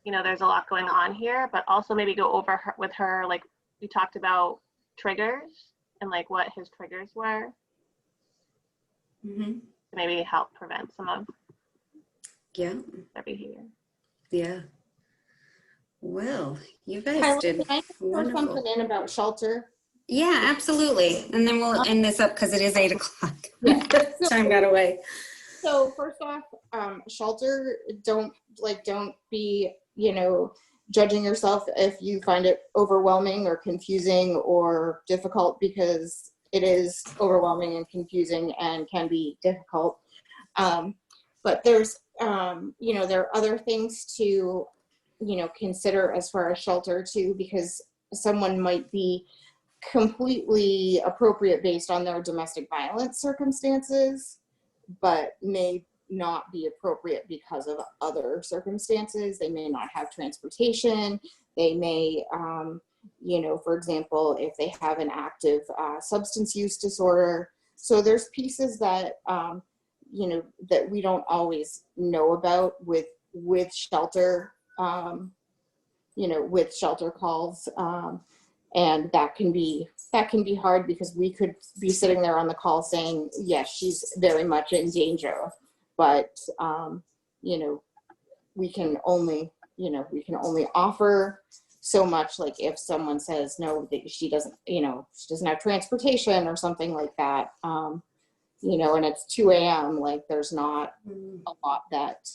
there's a lot going on here, but also maybe go over with her, like we talked about triggers and like what his triggers were. Mm-hmm. To maybe help prevent some of their behavior. Yeah. Well, you guys Kyla, did can I throw wonderful. something in about shelter? Yeah, absolutely. And then we'll end this up because it is 8 o'clock. Yeah. Time got away. So first off, shelter, don't be, judging yourself if you find it overwhelming or confusing or difficult, because it is overwhelming and confusing and can be difficult. But there's, there are other things to, consider as far as shelter too, because someone might be completely appropriate based on their domestic violence circumstances, but may not be appropriate because of other circumstances. They may not have transportation. They may, for example, if they have an active substance use disorder, So there's pieces that, you know, that we don't always know about with shelter, you know, with shelter calls. And that can be hard because we could be sitting there on the call saying, yes, she's very much in danger, but, you know, we can only offer so much. Like if someone says, no, that she doesn't have transportation or something like that, you know, and it's 2 a.m., like there's not a lot that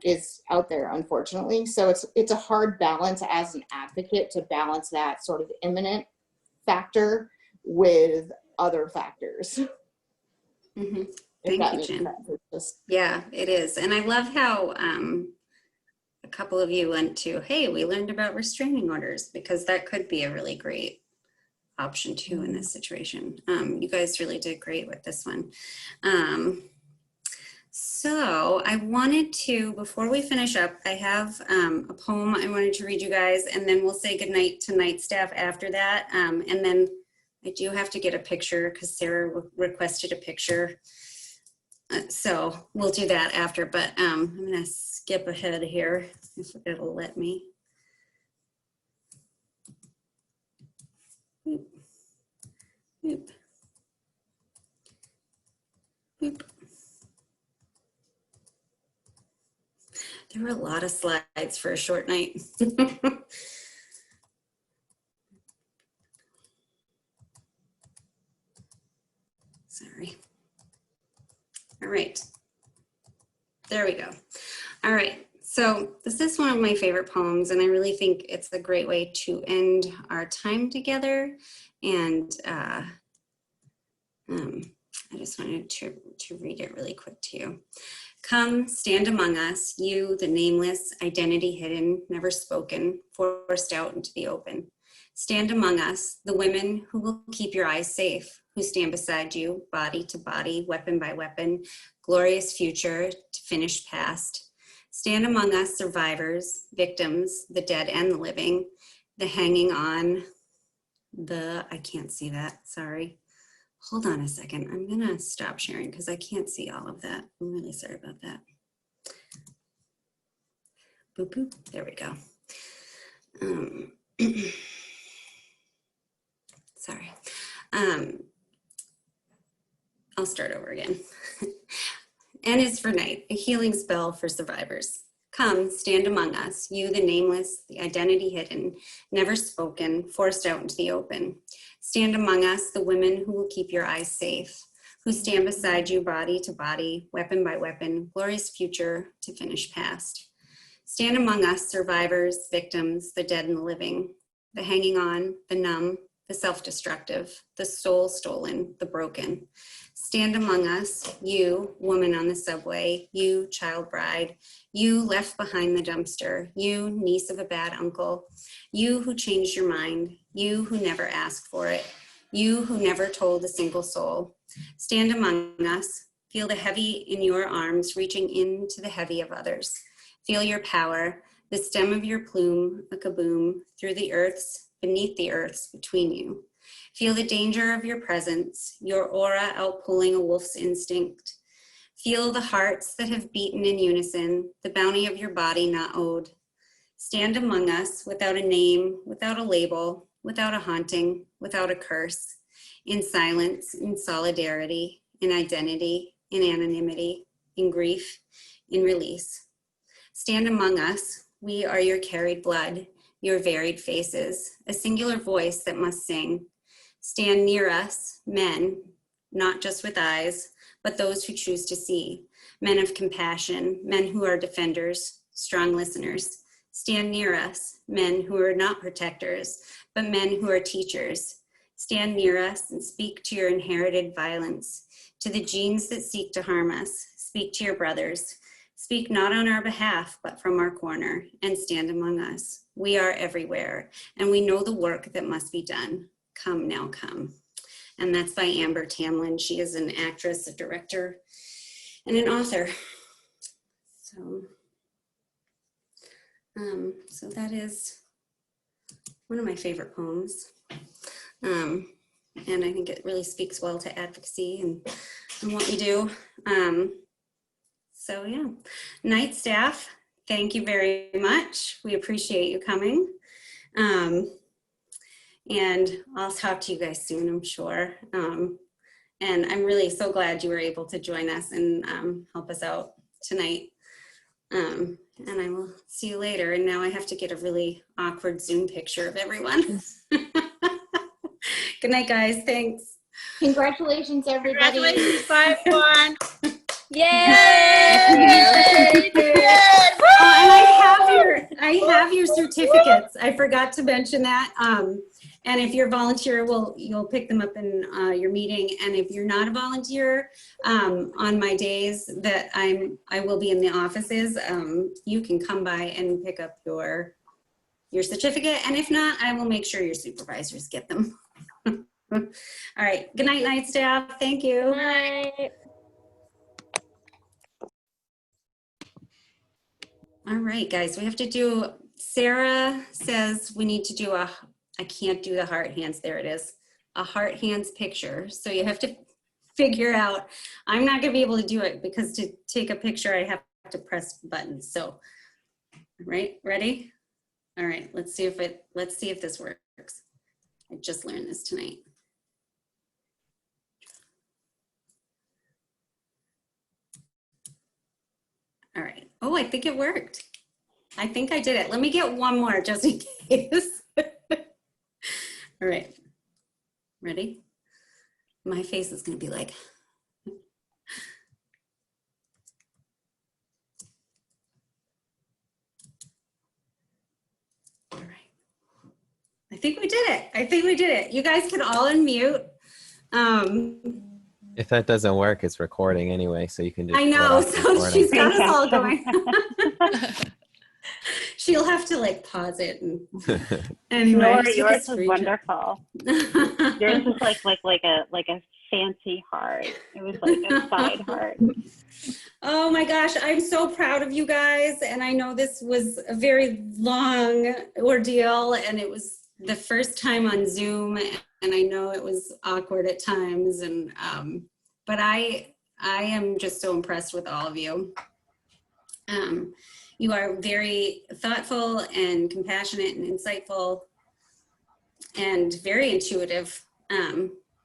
is out there, unfortunately. So it's a hard balance as an advocate to balance that sort of imminent factor with other factors. Mm-hmm. Thank you, Jen. Yeah, it is. And I love how a couple of you went to, hey, we learned about restraining orders, because that could be a really great option too in this situation. You guys really did great with this one. So I wanted to, before we finish up, I have a poem I wanted to read you guys, and then we'll say goodnight to night staff after that. And then I do have to get a picture because Sarah requested a picture. So we'll do that after, but I'm gonna skip ahead here if it'll let me. Boop. Boop. Boop. There were a lot of slides for a short night. Sorry. All right. There we go. All right. So this is one of my favorite poems, and I really think it's a great way to end our time together. And I just wanted to read it really quick to you. Come, stand among us, you, the nameless, identity hidden, never spoken, forced out into the open. Stand among us, the women who will keep your eyes safe, who stand beside you, body to body, weapon by weapon, glorious future to finished past. Stand among us, survivors, victims, the dead and the living, the hanging on, I can't see that, sorry. Hold on a second, I'm gonna stop sharing because I can't see all of that. I'm really sorry about that. Boop, boop, there we go. Sorry. I'll start over again. N is for night, a healing spell for survivors. Come, stand among us, you the nameless, the identity hidden, never spoken, forced out into the open. Stand among us, the women who will keep your eyes safe, who stand beside you body to body, weapon by weapon, glorious future to finish past. Stand among us, survivors, victims, the dead and the living, the hanging on, the numb, the self-destructive, the soul stolen, the broken. Stand among us, you, woman on the subway, you, child bride, you left behind the dumpster, you, niece of a bad uncle, you who changed your mind, you who never asked for it, you who never told a single soul. Stand among us, feel the heavy in your arms reaching into the heavy of others. Feel your power, the stem of your plume, a kaboom, through the earths, beneath the earths, between you. Feel the danger of your presence, your aura outpulling a wolf's instinct. Feel the hearts that have beaten in unison, the bounty of your body not owed. Stand among us without a name, without a label, without a haunting, without a curse, in silence, in solidarity, in identity, in anonymity, in grief, in release. Stand among us, we are your carried blood, your varied faces, a singular voice that must sing. Stand near us, men, not just with eyes, but those who choose to see, men of compassion, men who are defenders, strong listeners. Stand near us, men who are not protectors, but men who are teachers. Stand near us and speak to your inherited violence, to the genes that seek to harm us. Speak to your brothers. Speak not on our behalf, but from our corner, and stand among us. We are everywhere, and we know the work that must be done. Come now, come. And that's by Amber Tamlin. She is an actress, a director, and an author. So that is one of my favorite poems. And and I think it really speaks well to advocacy and what we do. So yeah, night staff, thank you very much. We appreciate you coming. And I'll talk to you guys soon, I'm sure. And I'm really so glad you were able to join us and help us out tonight. And I will see you later. And now I have to get a really awkward Zoom picture of everyone. Good night, guys. Thanks. Congratulations, everybody. Congratulations, 5-1. Yay! Oh, and I have your certificates. I forgot to mention that. And if you're a volunteer, you'll pick them up in your meeting. And if you're not a volunteer, on my days that I will be in the offices, you can come by and pick up your certificate. And if not, I will make sure your supervisors get them. All right. Good night, night staff. Thank you. Good night. All right, guys, we have to do, Sarah says we need to do I can't do the heart hands, there it is, a heart hands picture. So you have to figure out, I'm not gonna be able to do it because to take a picture, I have to press buttons. So, right, ready? All right, let's see if this works. I just learned this tonight. All right. Oh, I think it worked. I think I did it. Let me get one more just in case. All right. Ready? My face is going to be like. All right. I think we did it. You guys can all unmute. If that doesn't work, it's recording anyway, so you can just. I know, so recording. she's got us all going. She'll have to like pause it. And anyway, Nora, yours was wonderful. Yours was like a fancy heart. It was like a side heart. Oh my gosh, I'm so proud of you guys. And I know this was a very long ordeal, and it was the first time on Zoom, and I know it was awkward at times. And but I am just so impressed with all of you. You are very thoughtful and compassionate and insightful and very intuitive.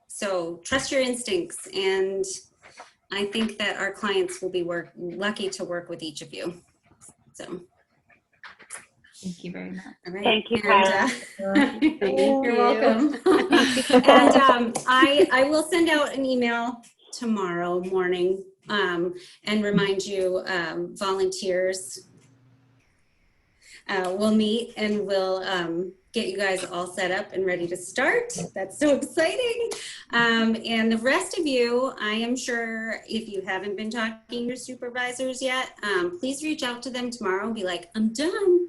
So trust your instincts, and I think that our clients will be lucky to work with each of you. So. Thank you very much. All right. Thank you, Kyla. You're welcome. And I will send out an email tomorrow morning and remind you volunteers we'll meet and we'll get you guys all set up and ready to start. That's so exciting. And the rest of you, I am sure if you haven't been talking to your supervisors yet, please reach out to them tomorrow and be like, I'm done.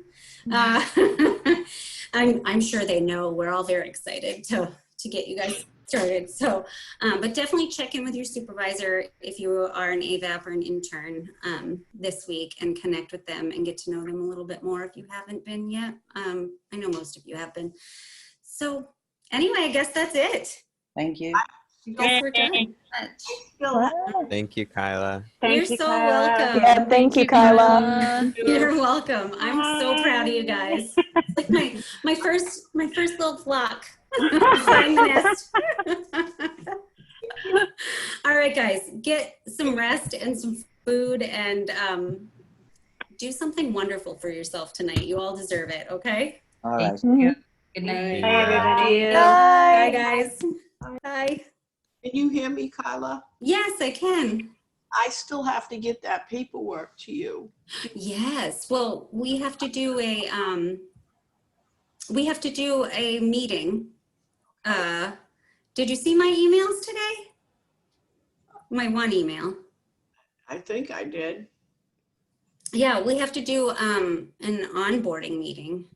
I'm sure they know we're all very excited to get you guys started. So, but definitely check in with your supervisor if you are an AVAP or an intern this week, and connect with them and get to know them a little bit more if you haven't been yet. I know most of you have been. So anyway, I guess that's it. Thank you. I guess we're done. Thank you, Kyla. You're so welcome. Yeah, thank you, Kyla. You're welcome. I'm so proud of you guys. It's like my first little flock. Flying the nest. All right, guys, get some rest and some food, and do something wonderful for yourself tonight. You all deserve it. Okay. All right. Good night. Bye, everybody. Bye, guys. Bye. Can you hear me, Kyla? Yes, I can. I still have to get that paperwork to you. Yes. Well, we have to do a meeting. Did you see my emails today? My one email. I think I did. Yeah, we have to do an onboarding meeting.